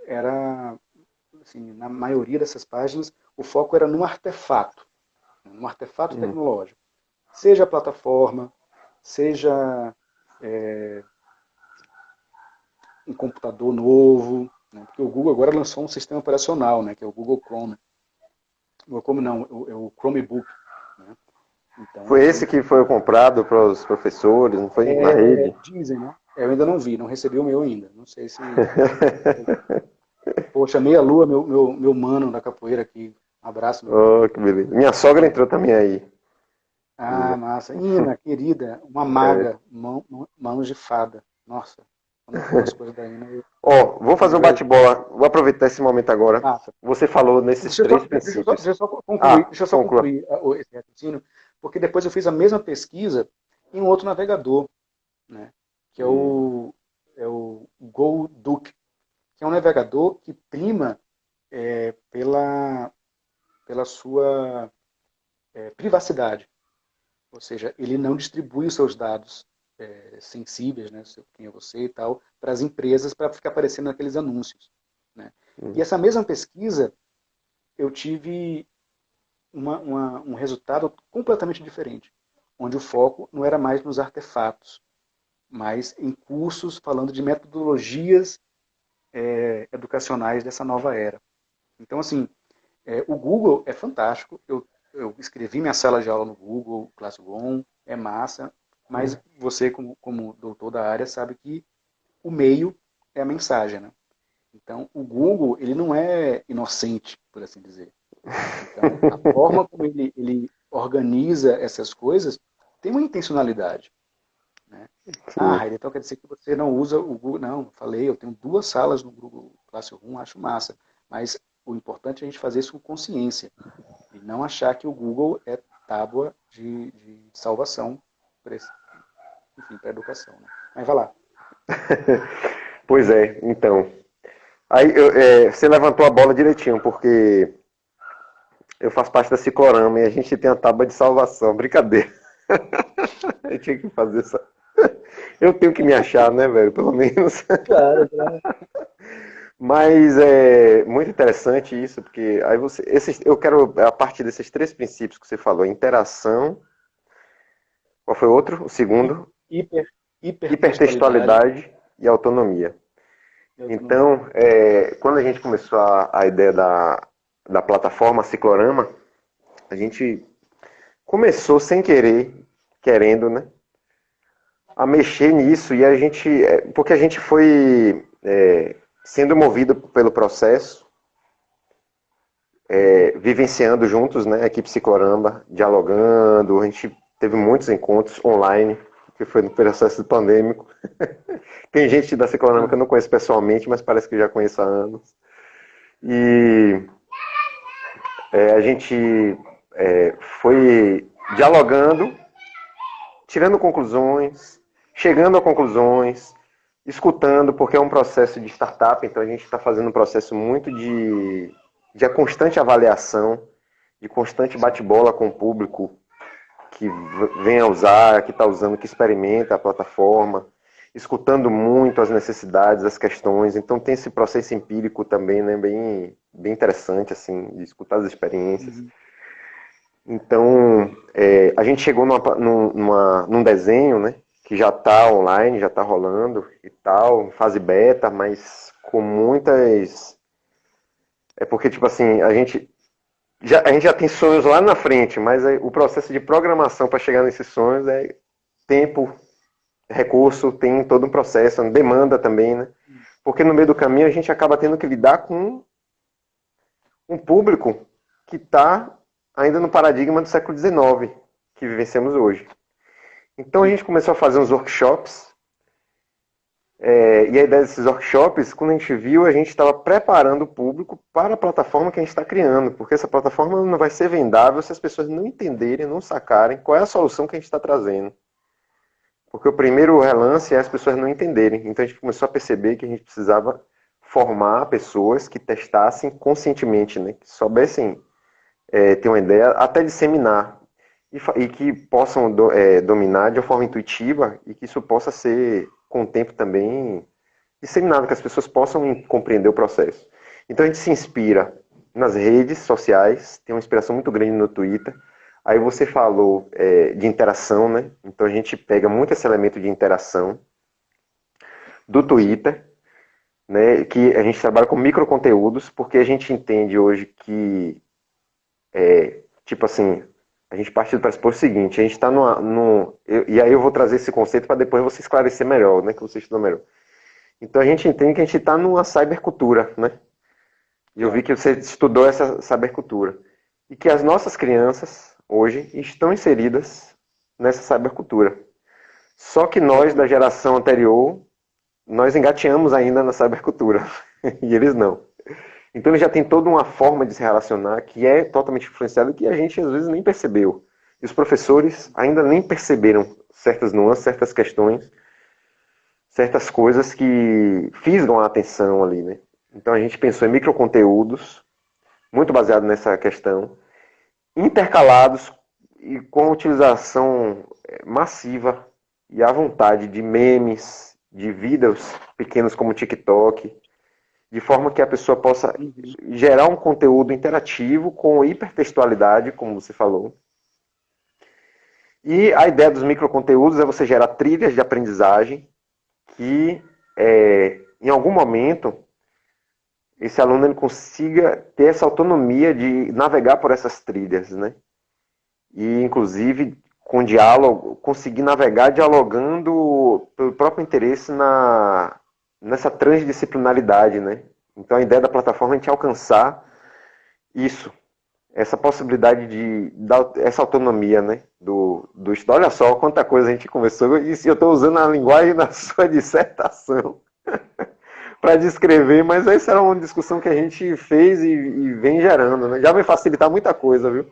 era, assim, na maioria dessas páginas, o foco era num artefato Hum. tecnológico. Seja a plataforma, seja um computador novo, né? Porque o Google agora lançou um sistema operacional, né? Que é o Google Chrome. O Chrome não, é o Chromebook, né? Então, Foi esse que foi comprado para os professores, não foi na rede? dizem, né? Eu ainda não vi, não recebi o meu ainda. Não sei se... Poxa, meia lua, meu mano da capoeira aqui. Um abraço, meu mano. Oh, que beleza. Minha sogra entrou também aí. Ah, massa. Ina, querida, uma É. maga, mãos de fada. Nossa, quando eu falo as coisas da Ina, Ó, vou fazer um eu bate-bola. Vou aproveitar esse momento agora. massa. Você falou nesses três princípios. Deixa eu só Conclua. concluir esse raciocínio, porque depois eu fiz a mesma pesquisa em um outro navegador, né? Que é o GoDuck, que é um navegador que prima pela sua privacidade. Ou seja, ele não distribui os seus dados sensíveis, né, quem é você e tal, para as empresas para ficar aparecendo naqueles anúncios. Né? E essa mesma pesquisa, eu tive um resultado completamente diferente, onde o foco não era mais nos artefatos, mas em cursos falando de metodologias educacionais dessa nova era. Então, assim, o Google é fantástico. Eu escrevi minha sala de aula no Google Classroom, é massa, mas você, como doutor da área, sabe que o meio é a mensagem, né? Então, o Google, ele não é inocente, por assim dizer. Então, a forma como ele organiza essas coisas tem uma intencionalidade. Né? Ah, Sim. Raíssa, então quer dizer que você não usa o Google. Não, eu falei, eu tenho 2 salas no Google Classroom, acho massa. Mas o importante é a gente fazer isso com consciência. E não achar que o Google é tábua de salvação para enfim, para a educação. Né? Mas vai lá. Pois é, então. Aí você levantou a bola direitinho, porque eu faço parte da Ciclorama e a gente tem a tábua de salvação. Brincadeira. Eu tinha que fazer isso. Eu tenho que me achar, né, velho? Pelo menos. Claro, claro. Mas é muito interessante isso, porque aí eu quero, a partir desses três princípios que você falou, interação, qual foi o outro? O segundo? Hiper, hipertextualidade Hipertextualidade e autonomia. e autonomia. Então, quando a gente começou a ideia da plataforma Ciclorama, a gente começou sem querer, querendo, né, a mexer nisso e a gente, porque a gente foi sendo movido pelo processo, vivenciando juntos, né, a equipe Ciclorama, dialogando, a gente teve muitos encontros online, que foi no processo pandêmico. Tem gente da Ciclorama que eu não conheço pessoalmente, mas parece que já conheço há anos. E a gente foi dialogando, tirando conclusões, chegando a conclusões, escutando, porque é um processo de startup, então a gente está fazendo um processo muito de constante avaliação, de constante bate-bola com o público que vem a usar, que está usando, que experimenta a plataforma, escutando muito as necessidades, as questões. Então tem esse processo empírico também, né, bem interessante, assim, de escutar as experiências. Então, a gente chegou num desenho, né, que já está online, já está rolando e tal, em fase beta, mas com muitas... É porque, tipo assim, a gente já tem sonhos lá na frente, mas o processo de programação para chegar nesses sonhos é tempo, recurso, tem todo um processo, demanda também, né? Porque no meio do caminho a gente acaba tendo que lidar com um público que está ainda no paradigma do século XIX, que vivenciamos hoje. Então a gente começou a fazer uns workshops, e a ideia desses workshops, quando a gente viu, a gente estava preparando o público para a plataforma que a gente está criando, porque essa plataforma não vai ser vendável se as pessoas não entenderem, não sacarem qual é a solução que a gente está trazendo. Porque o primeiro relance é as pessoas não entenderem. Então a gente começou a perceber que a gente precisava formar pessoas que testassem conscientemente, né? Que soubessem ter uma ideia, até disseminar. E que possam dominar de uma forma intuitiva e que isso possa ser, com o tempo também, disseminado, que as pessoas possam compreender o processo. Então a gente se inspira nas redes sociais, tem uma inspiração muito grande no Twitter. Aí você falou de interação, né? Então a gente pega muito esse elemento de interação do Twitter, né, que a gente trabalha com microconteúdos, porque a gente entende hoje que, tipo assim, a gente parte do pressuposto seguinte, a gente está e aí eu vou trazer esse conceito para depois você esclarecer melhor, né, que você estudou melhor. Então a gente entende que a gente está numa cybercultura, né? E eu vi que você estudou essa cybercultura. E que as nossas crianças, hoje, estão inseridas nessa cybercultura. Só que nós, da geração anterior, nós engateamos ainda na cybercultura. E eles não. Então eles já têm toda uma forma de se relacionar que é totalmente influenciada que a gente, às vezes, nem percebeu. E os professores ainda nem perceberam certas nuances, certas questões, certas coisas que fisgam a atenção ali, né? Então a gente pensou em microconteúdos, muito baseado nessa questão, intercalados e com utilização massiva e à vontade de memes, de vídeos pequenos como TikTok, de forma que a pessoa possa gerar um conteúdo interativo com hipertextualidade, como você falou. E a ideia dos microconteúdos é você gerar trilhas de aprendizagem que, em algum momento, esse aluno ele consiga ter essa autonomia de navegar por essas trilhas, né? E, inclusive, com diálogo, conseguir navegar dialogando pelo próprio interesse nessa transdisciplinaridade, né? Então, a ideia da plataforma é a gente alcançar isso, essa possibilidade de dar essa autonomia, né? Do estudo. Olha só quanta coisa a gente conversou, e eu estou usando a linguagem da sua dissertação para descrever, mas essa era uma discussão que a gente fez e vem gerando, né? Já vai facilitar muita coisa, viu?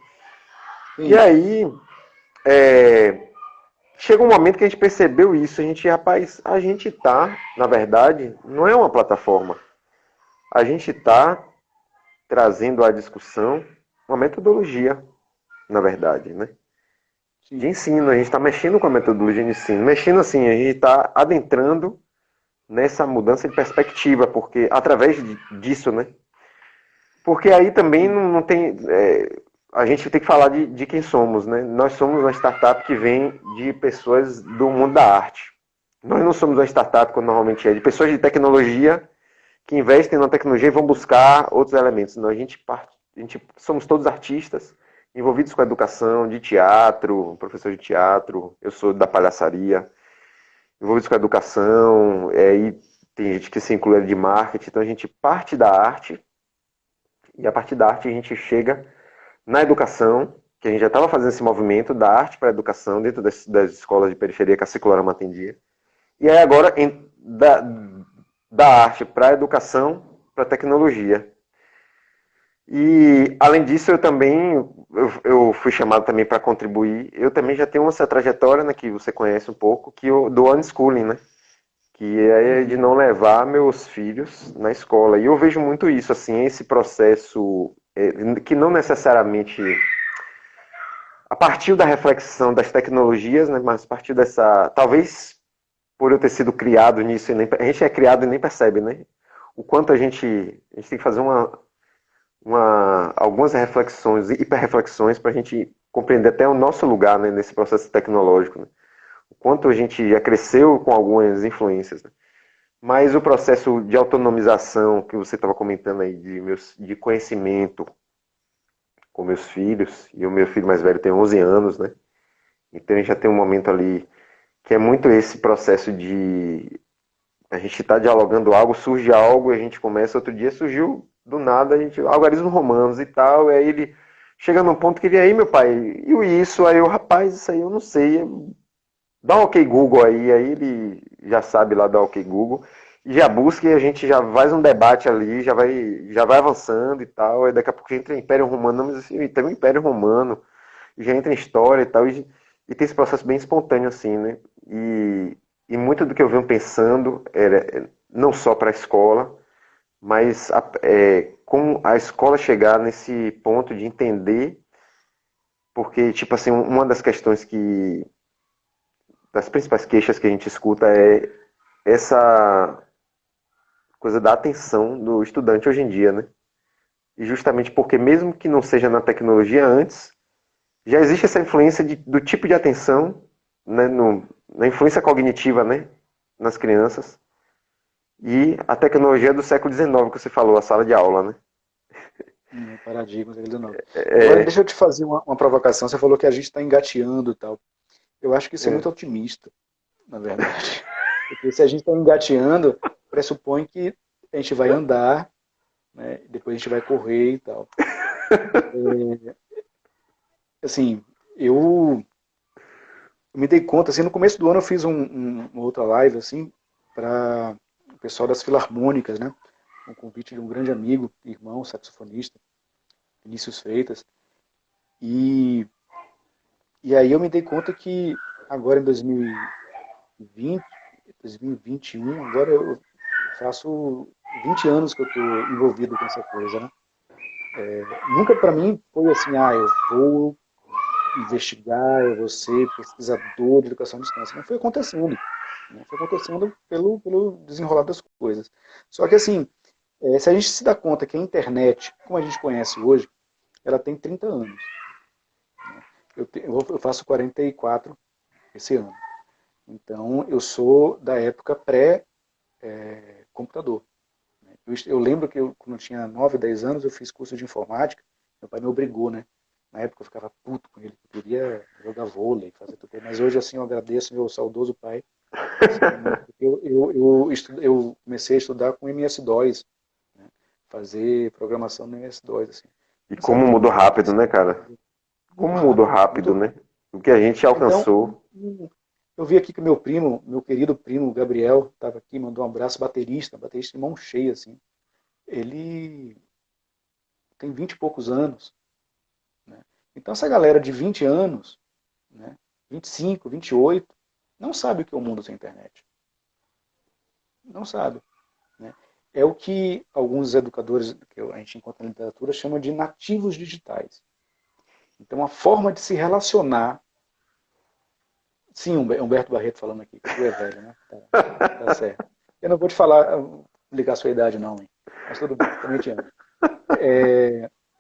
Sim. E aí, chega um momento que a gente percebeu isso, rapaz, a gente tá, na verdade, não é uma plataforma. A gente tá trazendo à discussão uma metodologia, na verdade, né? De ensino, a gente está mexendo com a metodologia de ensino. Mexendo assim, a gente está adentrando nessa mudança de perspectiva, porque através disso, né? Porque aí também não tem... a gente tem que falar de quem somos, né? Nós somos uma startup que vem de pessoas do mundo da arte. Nós não somos uma startup, como normalmente é, de pessoas de tecnologia que investem na tecnologia e vão buscar outros elementos. Não, a gente somos todos artistas envolvidos com a educação, de teatro, professor de teatro, eu sou da palhaçaria, envolvidos com a educação, e tem gente que se inclui de marketing, então a gente parte da arte, e a partir da arte a gente chega na educação, que a gente já estava fazendo esse movimento da arte para a educação dentro das escolas de periferia que a Circularama atendia, e aí agora da arte para a educação, para a tecnologia. E, além disso, eu fui chamado também para contribuir. Eu também já tenho essa trajetória, né, que você conhece um pouco, do unschooling, né? Que é de não levar meus filhos na escola. E eu vejo muito isso, assim, esse processo que não necessariamente a partir da reflexão das tecnologias, né, mas a partir dessa... Talvez por eu ter sido criado nisso, a gente é criado e nem percebe, né? O quanto a gente tem que fazer algumas reflexões, hiperreflexões, para a gente compreender até o nosso lugar, né, nesse processo tecnológico. Né? O quanto a gente já cresceu com algumas influências. Né? Mas o processo de autonomização que você estava comentando aí, de conhecimento com meus filhos, e o meu filho mais velho tem 11 anos, né? Então a gente já tem um momento ali que é muito esse processo de a gente está dialogando algo, surge algo, e a gente começa, outro dia surgiu do nada, algarismos romanos e tal, e aí ele chega num ponto que ele, aí meu pai, e isso? Aí eu, rapaz, isso aí eu não sei, dá um ok Google aí ele já sabe lá dar ok Google, e já busca e a gente já faz um debate ali, já vai avançando e tal, aí daqui a pouco entra em Império Romano, mas assim, também Império Romano, já entra em história e tal, e tem esse processo bem espontâneo assim, né, e muito do que eu venho pensando era não só para a escola, mas como a escola chegar nesse ponto de entender, porque, tipo assim, uma das questões das principais queixas que a gente escuta é essa coisa da atenção do estudante hoje em dia, né? E justamente porque mesmo que não seja na tecnologia antes, já existe essa influência do tipo de atenção, né, na influência cognitiva, né, nas crianças, E a tecnologia do século XIX que você falou, a sala de aula, né? Paradigmas daquele novo. Agora, É, deixa eu te fazer uma provocação. Você falou que a gente está engateando e tal. Eu acho que isso é é, muito otimista, na verdade. Porque se a gente está engateando, pressupõe que a gente vai andar, né? Depois a gente vai correr e tal. Assim, eu me dei conta, assim, no começo do ano eu fiz uma outra live, assim, para o pessoal das Filarmônicas, né? Um convite de um grande amigo, irmão, saxofonista, Vinícius Freitas. E, e aí eu me dei conta que agora em 2020, 2021, agora eu faço 20 anos que eu estou envolvido com essa coisa, né? Nunca para mim foi assim, eu vou investigar, eu vou ser pesquisador de educação à distância. Não foi acontecendo. Né? Foi acontecendo pelo desenrolar das coisas. Só que assim, se a gente se dá conta que a internet, como a gente conhece hoje, ela tem 30 anos. Eu faço 44 esse ano. Então, eu sou da época pré-computador. Eu lembro que quando eu tinha 9, 10 anos, eu fiz curso de informática. Meu pai me obrigou, né? Na época eu ficava puto com ele, eu queria jogar vôlei, fazer tudo. Mas hoje, assim, eu agradeço meu saudoso pai. Assim, eu comecei a estudar com MS-DOS, né? Fazer programação no MS-DOS, assim. e Nem como sabia mudou mexer no rápido, PC. né, cara? Muito Como mudou rápido, rápido, muito né? rápido. O que a gente Então, alcançou. eu vi aqui que meu primo, meu querido primo Gabriel, estava aqui, mandou um abraço, baterista de mão cheia, assim. Ele tem 20 e poucos anos, né? Então essa galera de 20 anos, né, 25, 28, não sabe o que é o mundo sem internet. Não sabe. Né? É o que alguns educadores que a gente encontra na literatura chamam de nativos digitais. Então a forma de se relacionar. Sim, Humberto Barreto falando aqui, que tu é velho, né? Tá certo. Eu não vou te falar, ligar a sua idade não, hein? Mas tudo bem, também te amo.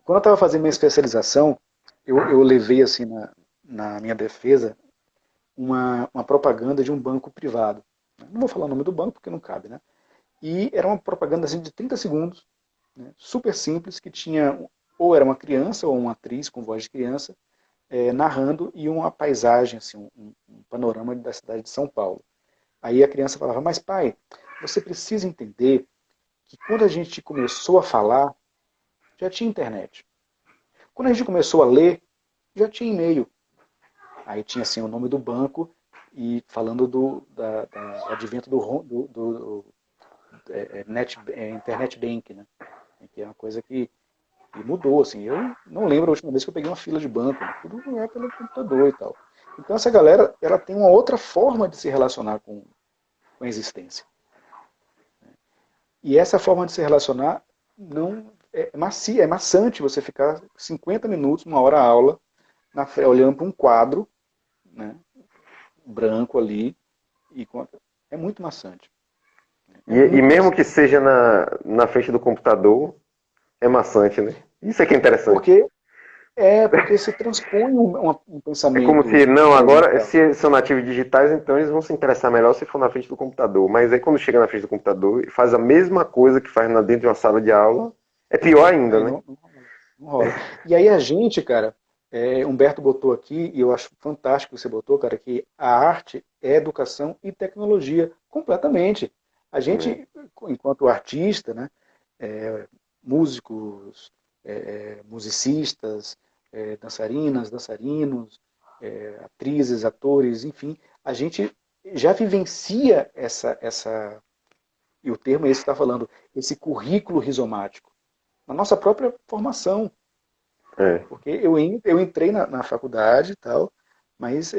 Quando eu estava fazendo minha especialização, eu levei assim na minha defesa uma propaganda de um banco privado. Não vou falar o nome do banco porque não cabe, né? E era uma propaganda assim, de 30 segundos, né? Super simples, que tinha ou era uma criança ou uma atriz com voz de criança narrando e uma paisagem, assim, um panorama da cidade de São Paulo. Aí a criança falava, mas pai, você precisa entender que quando a gente começou a falar, já tinha internet. Quando a gente começou a ler, já tinha e-mail. Aí tinha assim o nome do banco e falando do advento do internet bank, né? Que é uma coisa que mudou. Assim. Eu não lembro a última vez que eu peguei uma fila de banco. Né? Tudo é pelo computador e tal. Então essa galera ela tem uma outra forma de se relacionar com a existência. E essa forma de se relacionar não é maçante você ficar 50 minutos, uma hora a aula, olhando para um quadro, né, branco ali, é muito maçante. É E muito mesmo que maçante. seja na frente do computador, é maçante, né? Isso é que é interessante. Porque, porque se transpõe um É como pensamento se, não, agora, presencial. se são nativos digitais, então eles vão se interessar melhor se for na frente do computador. Mas aí quando chega na frente do computador e faz a mesma coisa que faz dentro de uma sala de aula, é pior ainda, Aí né? não rola. E aí a gente, cara, Humberto botou aqui, e eu acho fantástico que você botou, cara, que a arte é educação e tecnologia, completamente. A É. gente, enquanto artista, né, músicos, musicistas, dançarinas, dançarinos, atrizes, atores, enfim, a gente já vivencia e o termo é esse que está falando, esse currículo rizomático, na nossa própria formação. Né? É. Porque eu entrei na faculdade e tal, mas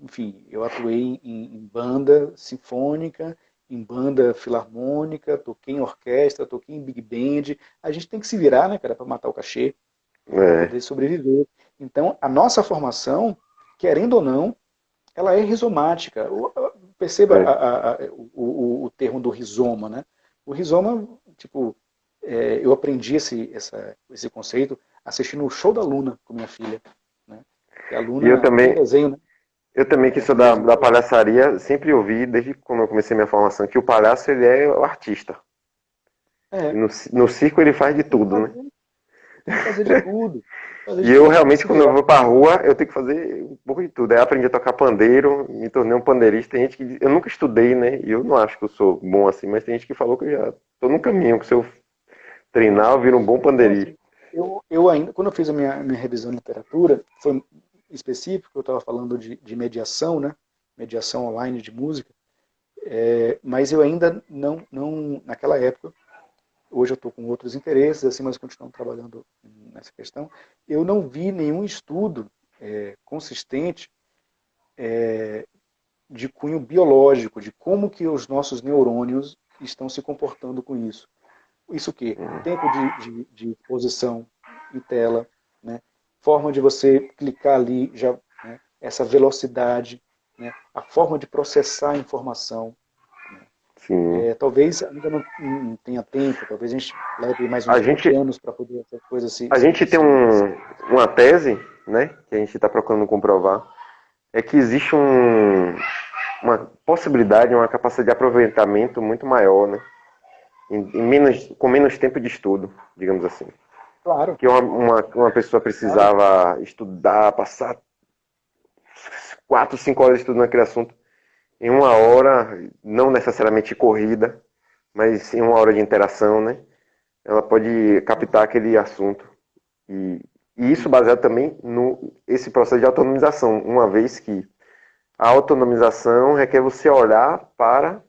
enfim, eu atuei em banda sinfônica, em banda filarmônica, toquei em orquestra, toquei em big band. A gente tem que se virar, né, cara, para matar o cachê, para É. poder sobreviver. Então, a nossa formação, querendo ou não, ela é rizomática. Perceba É. o termo do rizoma, né? O rizoma, tipo, eu aprendi esse conceito assistindo o show da Luna com minha filha, né? Que a E eu Luna tem um também, desenho, né? Eu também, que sou da palhaçaria, sempre ouvi, desde quando eu comecei minha formação, que o palhaço ele é o artista. E É, no circo ele faz de tem que tudo, né? fazer, tem que fazer de tudo. Fazer E de eu tudo, tem que realmente, se quando eu virar. vou pra rua, eu tenho que fazer um pouco de tudo. Aí eu aprendi a tocar pandeiro, me tornei um pandeirista. Tem gente que eu nunca estudei, né? E eu não acho que eu sou bom assim, mas tem gente que falou que eu já tô no caminho, que se eu treinar, eu viro um bom Então, pandeirista. assim, eu ainda, quando eu fiz a minha revisão de literatura, foi específico, eu estava falando de mediação, né? Mediação online de música, mas eu ainda não, naquela época, hoje eu estou com outros interesses, assim, mas continuando trabalhando nessa questão, eu não vi nenhum estudo consistente de cunho biológico, de como que os nossos neurônios estão se comportando com isso. Isso o quê? Tempo de exposição em tela, né? Forma de você clicar ali, já, né? Essa velocidade, né? A forma de processar a informação. Sim. Talvez ainda não tenha tempo, talvez a gente leve mais A uns 20 gente, anos para poder essas coisas a gente tem uma tese, né? Que a gente está procurando comprovar. É que existe uma possibilidade, uma capacidade de aproveitamento muito maior, né? Com menos tempo de estudo, digamos assim. Claro, Que uma pessoa claro, precisava estudar, passar 4, 5 horas estudando aquele assunto em uma hora, não necessariamente corrida, mas em uma hora de interação, né? Ela pode captar aquele assunto. E, e isso baseado também no esse processo de autonomização, uma vez que a autonomização requer você olhar para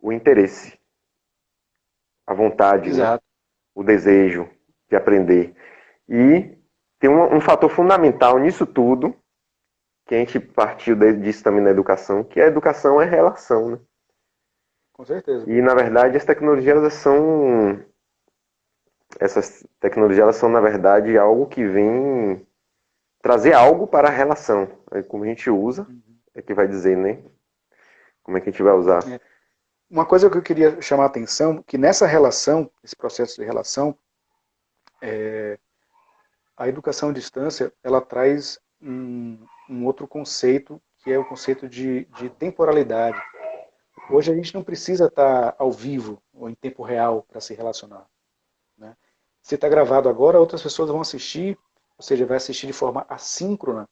o interesse, a vontade, né? exato. O desejo de aprender. E tem um fator fundamental nisso tudo, que a gente partiu disso também na educação, que a educação é relação, né? Com certeza. E na verdade essas tecnologias elas são na verdade algo que vem trazer algo para a relação. Aí, como a gente usa, Uhum. é que vai dizer, né? Como é que a gente vai usar. É. Uma coisa que eu queria chamar a atenção, que nessa relação, esse processo de relação, a educação à distância, ela traz um outro conceito, que é o conceito de temporalidade. Hoje a gente não precisa estar ao vivo ou em tempo real para se relacionar, né? Se está gravado agora, outras pessoas vão assistir, ou seja, vai assistir de forma assíncrona,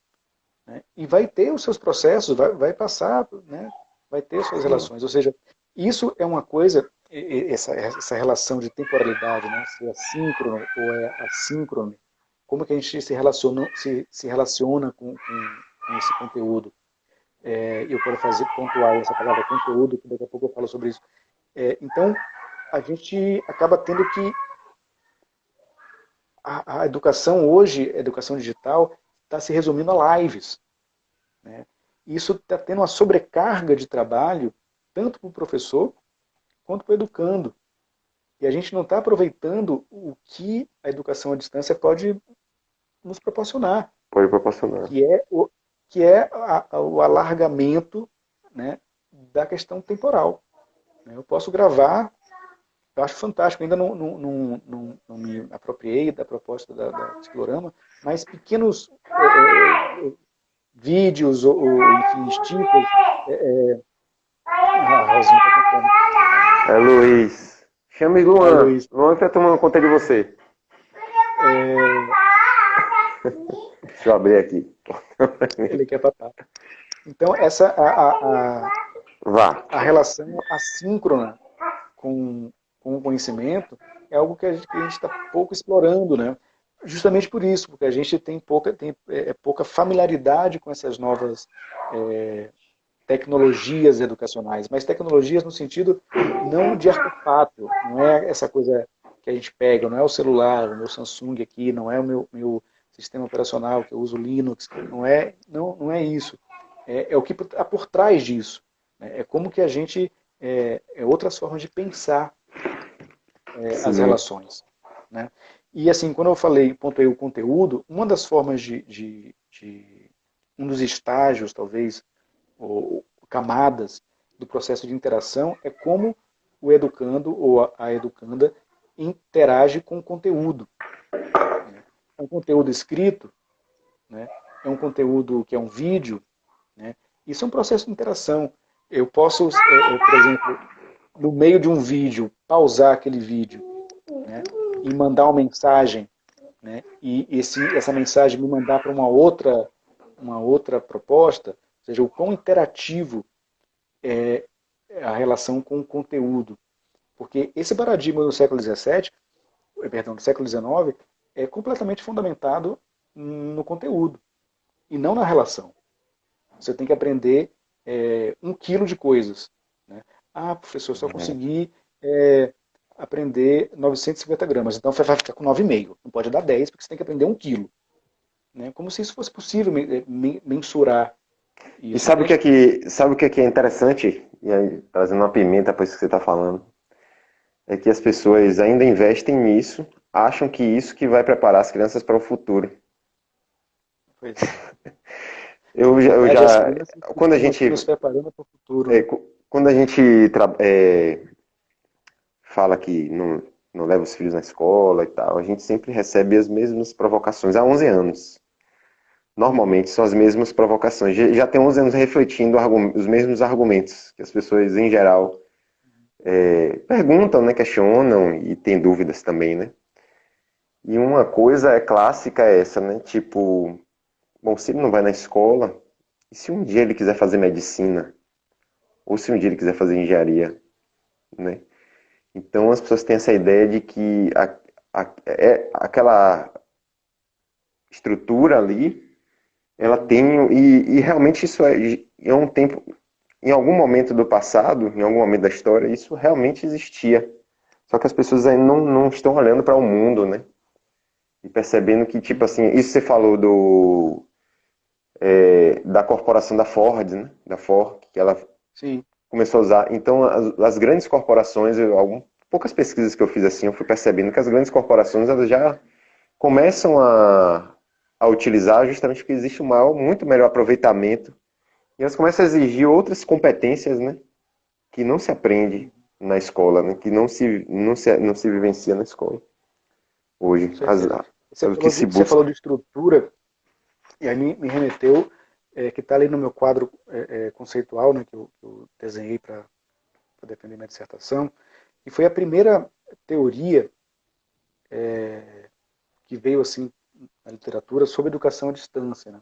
né? E vai ter os seus processos, vai passar, né? Vai ter suas Sim. relações. Ou seja, isso é uma coisa, essa relação de temporalidade, né? Se é síncrono ou é assíncrono, como que a gente se relaciona com esse conteúdo. Eu quero pontuar essa palavra conteúdo, que daqui a pouco eu falo sobre isso. Então, a gente acaba tendo que a educação hoje, a educação digital, está se resumindo a lives, né? E isso está tendo uma sobrecarga de trabalho, tanto para o professor quanto para o educando. E a gente não está aproveitando o que a educação à distância pode nos proporcionar, Pode proporcionar. que é o alargamento, né, da questão temporal. Eu posso gravar, eu acho fantástico, ainda não me apropriei da proposta da Psiclorama, mas pequenos vídeos ou enfim, extintas. A Rosinha está com fome. É Luiz. Chame Aí, Luan. Luiz, Luan está tomando conta de você. é, Deixa eu abrir aqui. ele quer papar. Então, essa Vá. a relação assíncrona com o conhecimento é algo que a gente está pouco explorando, né? Justamente por isso, porque a gente tem pouca familiaridade com essas novas tecnologias educacionais, mas tecnologias no sentido não de artefato, não é essa coisa que a gente pega, não é o celular, o meu Samsung aqui, não é o meu sistema operacional que eu uso Linux, não é isso. É o que está por trás disso, né? É como que a gente outras formas de pensar as Sim. relações, né? E assim, quando eu pontuei o conteúdo, uma das formas um dos estágios, talvez, ou camadas do processo de interação é como o educando ou a educanda interage com o conteúdo, né? É um conteúdo escrito, né? É um conteúdo que é um vídeo, né? Isso é um processo de interação. Eu posso, por exemplo, no meio de um vídeo, pausar aquele vídeo, né, e mandar uma mensagem, né, e essa mensagem me mandar para uma outra proposta, ou seja, o quão interativo é a relação com o conteúdo. Porque esse paradigma do século XVII, perdão, do século XIX, é completamente fundamentado no conteúdo e não na relação. Você tem que aprender 1 quilo de coisas, né? Ah, professor, só consegui aprender 950 gramas, então você vai ficar com 9,5. Não pode dar 10, porque você tem que aprender 1 quilo. Né? Como se isso fosse possível mensurar E isso. sabe sabe o que é interessante? E aí, trazendo uma pimenta para isso que você está falando, é que as pessoas ainda investem nisso, acham que isso que vai preparar as crianças para o futuro. Pois é. Na Eu verdade, as já, crianças quando a estão gente, aqui nos preparando para o futuro. Né? quando a gente fala que não leva os filhos na escola e tal, a gente sempre recebe as mesmas provocações há 11 anos. Uhum. Normalmente são as mesmas provocações. Já tem 11 anos refletindo os mesmos argumentos que as pessoas, em geral, perguntam, né, questionam e têm dúvidas também, né? E uma coisa clássica é essa, né? Tipo, bom, se ele não vai na escola, e se um dia ele quiser fazer medicina? Ou se um dia ele quiser fazer engenharia, né? Então as pessoas têm essa ideia de que aquela estrutura ali, ela tem, e realmente isso é um tempo, em algum momento do passado, em algum momento da história, isso realmente existia. Só que as pessoas ainda não estão olhando para o mundo, né? E percebendo que, tipo assim, isso você falou da corporação da Ford, né? Da Ford, que ela Sim. começou a usar. Então, as grandes corporações, poucas pesquisas que eu fiz assim, eu fui percebendo que as grandes corporações, elas já começam a utilizar justamente porque existe muito melhor aproveitamento. E elas começam a exigir outras competências, né? Que não se aprende na escola, né? Que não se vivencia na escola Com hoje. certeza. O que se Você falou busca. de estrutura, e aí me remeteu, que está ali no meu quadro conceitual, né, que eu desenhei para defender minha dissertação, e foi a primeira teoria que veio assim na literatura sobre educação à distância, né,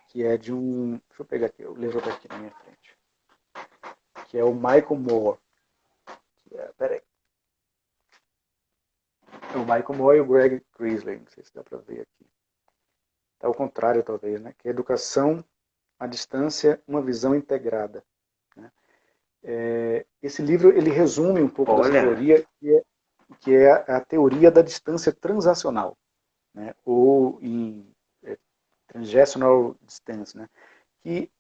que é de um... Deixa eu pegar aqui, o livro está aqui na minha frente. Que é o Michael Moore. Peraí. É o Michael Moore e o Greg Grisley, não sei se dá para ver aqui. Está ao contrário, talvez, né? Que é educação à distância, uma visão integrada. Né? Esse livro ele resume um pouco dessa Olha, teoria, que é a teoria da distância transacional, né? Ou em transactional distance, né? Que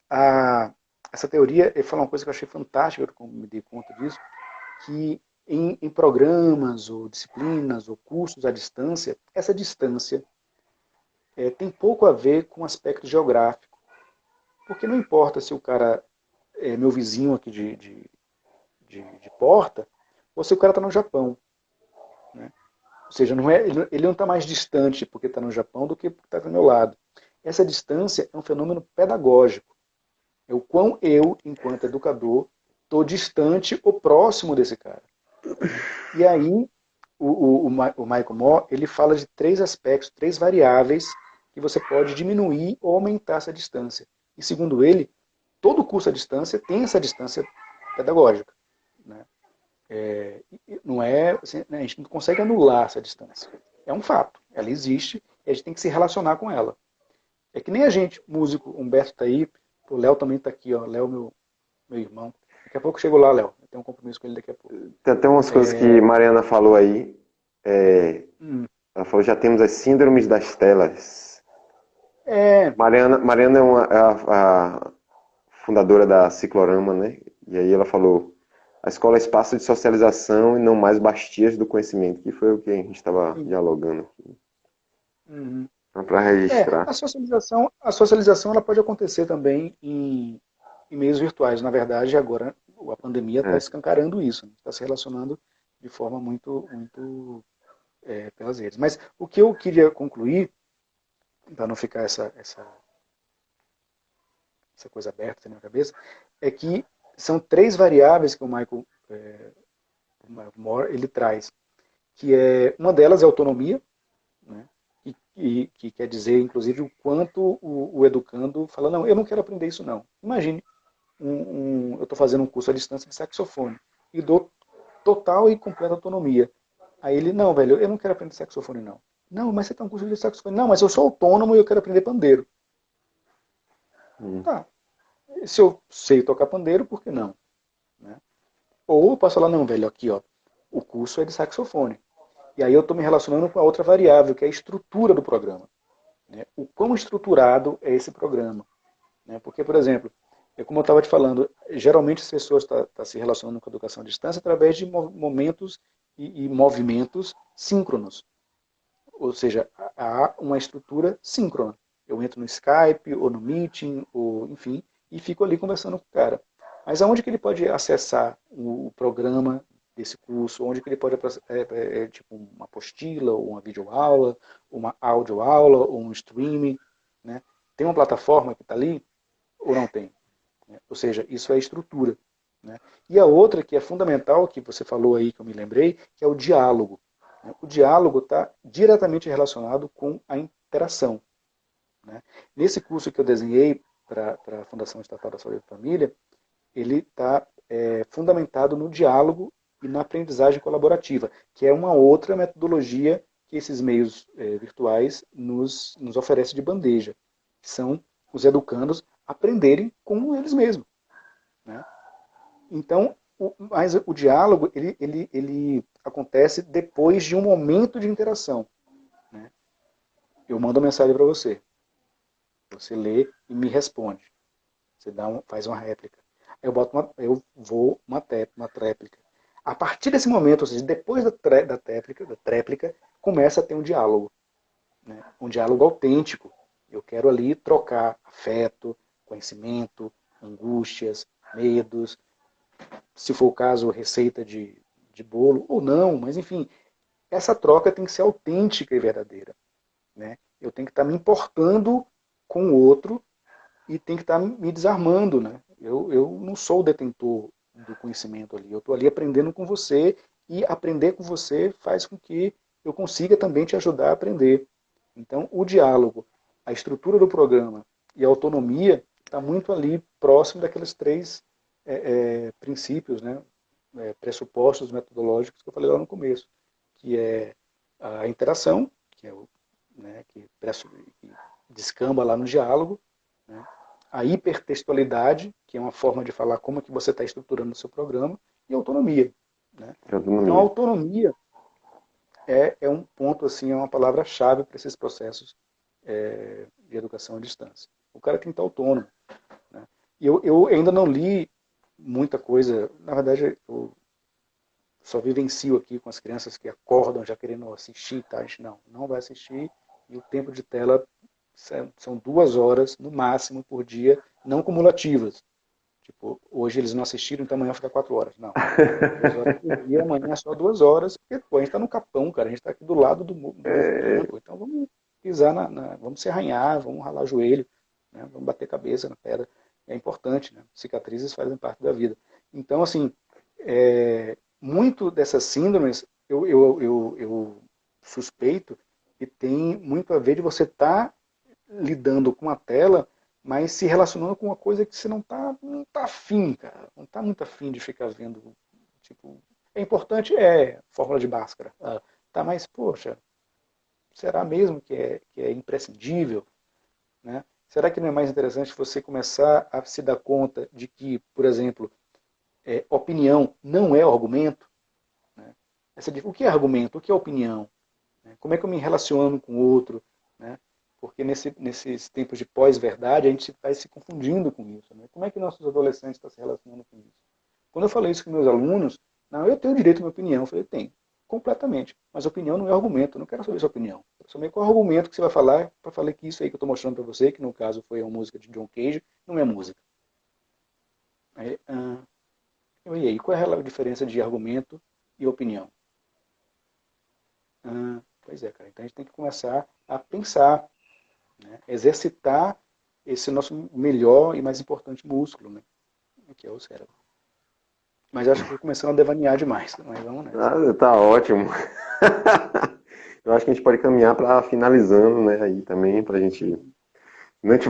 essa teoria, ele fala uma coisa que eu achei fantástica, como me dei conta disso, que em programas, ou disciplinas, ou cursos à distância, essa distância tem pouco a ver com o aspecto geográfico. Porque não importa se o cara é meu vizinho aqui de porta, ou se o cara está no Japão. Né? Ou seja, ele não está mais distante porque está no Japão do que porque está do meu lado. Essa distância é um fenômeno pedagógico. É o quão eu, enquanto educador, estou distante ou próximo desse cara. Né? E aí, o Michael Moore, ele fala de 3 aspectos, 3 variáveis que você pode diminuir ou aumentar essa distância. E segundo ele, todo curso à distância tem essa distância pedagógica. Né? Não é, assim, né, a gente não consegue anular essa distância. É um fato, ela existe e a gente tem que se relacionar com ela. É que nem a gente, músico, Humberto está aí, o Léo também está aqui, ó, Léo, meu irmão. Daqui a pouco eu chego lá, Léo. Eu tenho um compromisso com ele daqui a pouco. tem até umas coisas que Mariana falou aí. Hum, Ela falou, já temos as síndromes das telas. é, Mariana é a fundadora da Ciclorama, né? E aí ela falou, a escola é espaço de socialização e não mais bastias do conhecimento, que foi o que a gente estava sim. dialogando aqui. Uhum. Para registrar. A socialização ela pode acontecer também em meios virtuais. Na verdade, agora a pandemia está É. escancarando isso, né? Está se relacionando de forma muito pelas redes. Mas o que eu queria concluir, para não ficar essa coisa aberta na minha cabeça, é que são 3 variáveis que o Michael Moore ele traz, que é uma delas é autonomia, né? Que quer dizer, inclusive, o quanto o educando fala, não, eu não quero aprender isso não. Imagine, eu estou fazendo um curso à distância de saxofone e dou total e completa autonomia. Aí ele, não, velho, eu não quero aprender saxofone não. Não, mas você tem um curso de saxofone. Não, mas eu sou autônomo e eu quero aprender pandeiro. Tá, se eu sei tocar pandeiro, por que não? Né? Ou eu posso falar, não, velho, aqui, ó, o curso é de saxofone. E aí eu estou me relacionando com a outra variável, que é a estrutura do programa. Né? O quão estruturado é esse programa. Né? Porque, por exemplo, como eu estava te falando, geralmente as pessoas estão se relacionando com a educação à distância através de momentos e movimentos síncronos. Ou seja, há uma estrutura síncrona. Eu entro no Skype, ou no Meeting, ou enfim, e fico ali conversando com o cara. Mas aonde que ele pode acessar o programa desse curso? Onde que ele pode, tipo, uma apostila, ou uma videoaula, uma audioaula, ou um streaming, né? Tem uma plataforma que está ali, ou não tem? Né? Ou seja, isso é estrutura. Né? E a outra que é fundamental, que você falou aí, que eu me lembrei, que é o diálogo. O diálogo está diretamente relacionado com a interação. Né? Nesse curso que eu desenhei para a Fundação Estatal da Saúde e da Família, ele está fundamentado no diálogo e na aprendizagem colaborativa, que é uma outra metodologia que esses meios virtuais nos oferecem de bandeja, que são os educandos aprenderem com eles mesmos. Né? Então, mas o diálogo ele acontece depois de um momento de interação. Né? Eu mando uma mensagem para você. Você lê e me responde. Você faz uma réplica. Eu vou uma tréplica. A partir desse momento, ou seja, depois da tréplica, começa a ter um diálogo. Né? Um diálogo autêntico. Eu quero ali trocar afeto, conhecimento, angústias, medos, se for o caso, receita de bolo, ou não, mas enfim, essa troca tem que ser autêntica e verdadeira. Né? Eu tenho que estar me importando com o outro e tem que estar me desarmando. Né? Eu não sou o detentor do conhecimento ali, eu estou ali aprendendo com você e aprender com você faz com que eu consiga também te ajudar a aprender. Então, o diálogo, a estrutura do programa e a autonomia está muito ali próximo daqueles 3 princípios, né? Pressupostos metodológicos que eu falei lá no começo, que é a interação, que é né, que descamba lá no diálogo, né? A hipertextualidade, que é uma forma de falar como é que você está estruturando o seu programa, e a autonomia. Né? Então, a autonomia é um ponto, assim, é uma palavra-chave para esses processos de educação à distância. O cara tem que estar autônomo. Né? E eu ainda não li muita coisa, na verdade, eu só vivencio aqui com as crianças que acordam já querendo assistir, tá? A gente não vai assistir, e o tempo de tela são 2 horas, no máximo, por dia, não cumulativas. Tipo, hoje eles não assistiram, então amanhã fica 4 horas. Não. 2 horas por dia, amanhã é só 2 horas, porque pô, a gente está no Capão, cara, a gente está aqui do lado do Novo Mundo, então vamos pisar vamos se arranhar, vamos ralar o joelho, né? Vamos bater cabeça na pedra. É importante, né? Cicatrizes fazem parte da vida. Então, assim, muito dessas síndromes, eu suspeito que tem muito a ver de você estar lidando com a tela, mas se relacionando com uma coisa que você não tá afim, cara. Não tá muito afim de ficar vendo. Tipo, é importante, fórmula de Bhaskara. Tá, mas, poxa, será mesmo que é imprescindível? Né? Será que não é mais interessante você começar a se dar conta de que, por exemplo, opinião não é argumento? Né? O que é argumento? O que é opinião? Como é que eu me relaciono com o outro? Né? Porque nesses tempos de pós-verdade, a gente vai se confundindo com isso. Né? Como é que nossos adolescentes estão se relacionando com isso? Quando eu falei isso com meus alunos, não, eu tenho direito à minha opinião. Eu falei, tenho, completamente. Mas opinião não é argumento, eu não quero saber sua opinião. Eu quero saber qual argumento que você vai falar para falar que isso aí que eu estou mostrando para você, que no caso foi uma música de John Cage, não é música. Aí, e aí, qual é a diferença de argumento e opinião? Pois é, cara. Então a gente tem que começar a pensar, né? Exercitar esse nosso melhor e mais importante músculo, né? Que é o cérebro. Mas acho que estou começando a devanear demais, mas vamos nessa. Tá ótimo. Eu acho que a gente pode caminhar para finalizando, né? Aí também, pra gente. A gente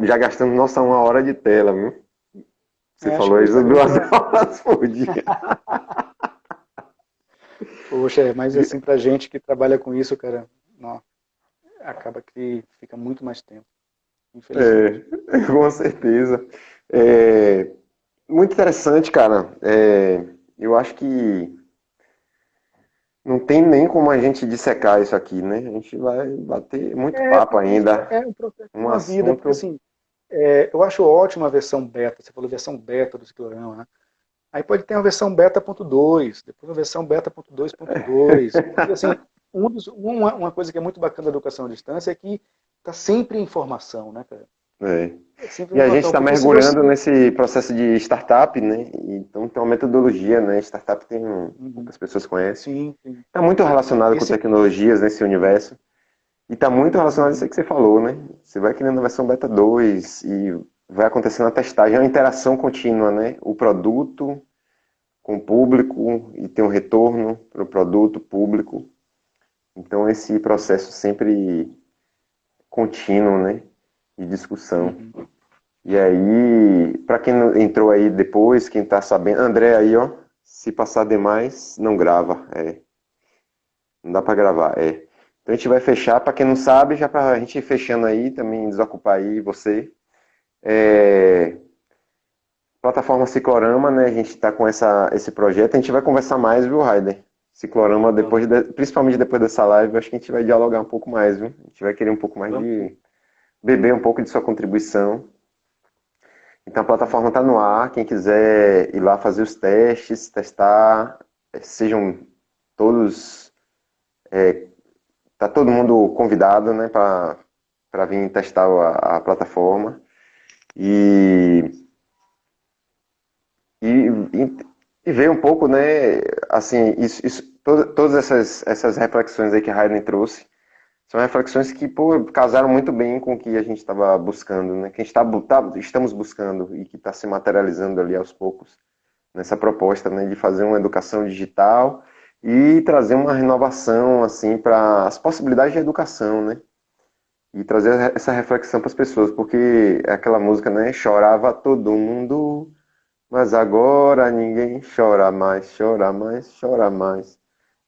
já gastamos nossa 1 hora de tela, viu? Você Acho que falou o isso Instagram 2 horas por dia. poxa, mas assim, pra gente que trabalha com isso, cara, não, acaba que fica muito mais tempo, infelizmente. Com certeza. Muito interessante, cara. Eu acho que não tem nem como a gente dissecar isso aqui, né? A gente vai bater muito papo Porque isso ainda. é um processo de Um uma vida, porque assunto. assim, eu acho ótima a versão beta, você falou versão beta do ciclorama, né? Aí pode ter uma versão beta.2, depois uma versão beta.2.2, e assim, uma coisa que é muito bacana da educação à distância é que está sempre em informação, né, cara? É. É sempre E em a gente informação, está porque se mergulhando você... nesse processo de startup, né? Então tem uma metodologia, né? Startup Uhum. poucas pessoas conhecem. Sim, sim. Está muito relacionado com Esse, tecnologias nesse universo. E está muito relacionado a isso uhum, aí que você falou, né? Você vai criando a versão beta 2 e vai acontecendo a testagem, é uma interação contínua, né? O produto com o público e tem um retorno para o produto público. Então esse processo sempre contínuo, né? De discussão. uhum. E aí, para quem entrou aí depois, quem tá sabendo, André aí, ó, se passar demais, não grava, não dá para gravar, Então a gente vai fechar, para quem não sabe, já para a gente ir fechando aí, também desocupar aí você. É, Plataforma Ciclorama, né, a gente tá com esse projeto, a gente vai conversar mais, viu, Raider? Ciclorama, Vamos, principalmente depois dessa live, acho que a gente vai dialogar um pouco mais, viu? A gente vai querer um pouco mais vamos sim. de beber um pouco de sua contribuição. Então a Uhum. plataforma está no ar, quem quiser ir lá fazer os testes, testar, sejam todos, tá todo mundo convidado, né, para vir testar a plataforma e, e, e ver um pouco, né, assim, todas essas reflexões aí que a Raiden trouxe, são reflexões que, pô, casaram muito bem com o que a gente estava buscando, né, que a gente estamos buscando e que está se materializando ali aos poucos nessa proposta, né, de fazer uma educação digital e trazer uma renovação assim para as possibilidades de educação, né? E trazer essa reflexão para as pessoas, porque é aquela música, né, chorava todo mundo, mas agora ninguém chora mais, chora mais, chora mais.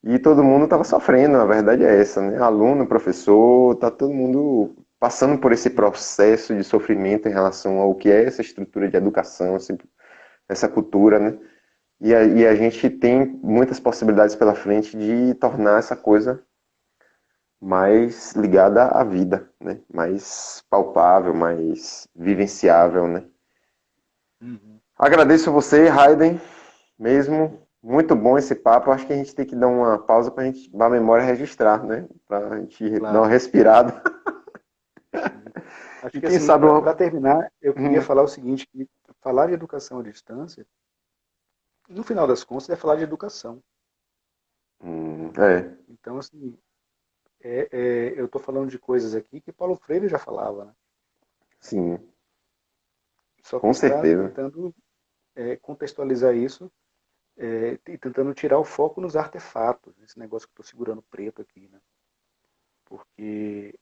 E todo mundo estava sofrendo, a verdade é essa, né? Aluno, professor, tá todo mundo passando por esse processo de sofrimento em relação ao que é essa estrutura de educação, essa cultura, né? E a gente tem muitas possibilidades pela frente de tornar essa coisa mais ligada à vida, né? Mais palpável, mais vivenciável, né? Uhum. Agradeço você, Hayden, mesmo. Muito bom esse papo. Acho que a gente tem que dar uma pausa para a gente, para a memória registrar, né? Para a gente dar uma Claro. respirada. Uhum. Acho E que quem assim, sabe para uma... terminar, eu queria Hum, falar o seguinte, que falar de educação à distância, no final das contas, é falar de educação. é, Então, assim, eu estou falando de coisas aqui que Paulo Freire já falava, né? sim, Só que com está certeza. tentando contextualizar isso e tentando tirar o foco nos artefatos, esse negócio que eu estou segurando preto aqui, né? Porque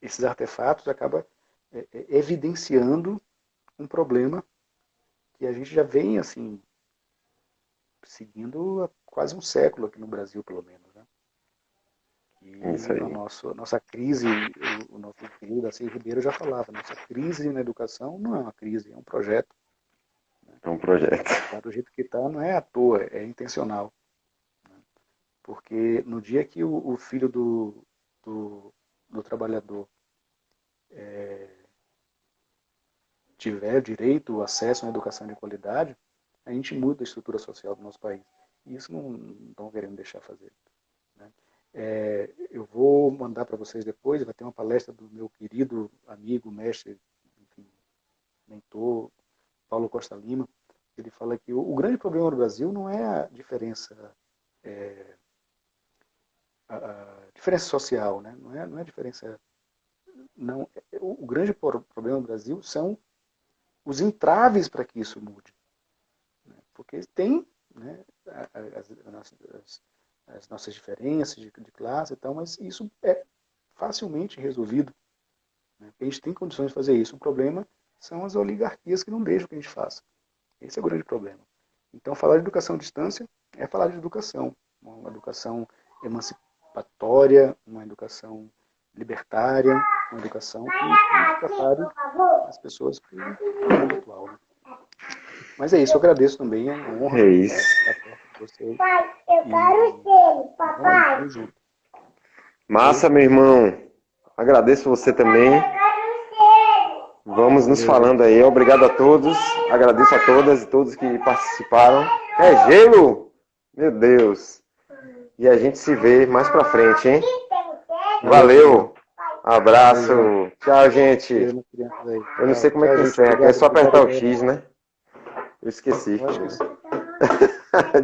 esses artefatos acabam evidenciando um problema que a gente já vem assim seguindo há quase um século aqui no Brasil, pelo menos, né? Isso E aí. nossa crise, o nosso querido Darcy Ribeiro já falava, nossa crise na educação não é uma crise, é um projeto. É um projeto. Tá do jeito que está, não é à toa, é intencional. Porque no dia que o filho do trabalhador tiver direito, ao acesso a uma educação de qualidade, a gente muda a estrutura social do nosso país. E isso não estão querendo deixar fazer. Né? Eu vou mandar para vocês depois, vai ter uma palestra do meu querido amigo, mestre, enfim, mentor, Paulo Costa Lima. Ele fala que o grande problema do Brasil não é a diferença, a diferença social, né? Não é a diferença não, o grande problema no Brasil são os entraves para que isso mude. Né? Porque tem, né, as nossas diferenças de classe e tal, mas isso é facilmente resolvido. Né? A gente tem condições de fazer isso. O problema são as oligarquias que não deixam que a gente faça. Esse é o grande problema. Então, falar de educação à distância é falar de educação. Uma educação emancipatória, uma educação libertária, uma educação que prepare as pessoas para o mundo atual. Né? Mas é isso, eu agradeço também, é uma honra É isso. estar perto de você. Pai, eu quero ser, papai. Vamos junto. Massa, meu irmão. Agradeço você também. Eu quero ser. Vamos nos falando aí. Obrigado a todos. Agradeço a todas e todos que participaram. É gelo? Meu Deus. E a gente se vê mais pra frente, hein? Valeu. Abraço. Tchau, gente. Eu não sei como é que encerra, aqui é só apertar o X, né? Eu esqueci.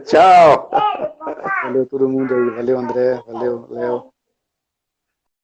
Tchau. Valeu todo mundo aí. Valeu, André. Valeu, Léo.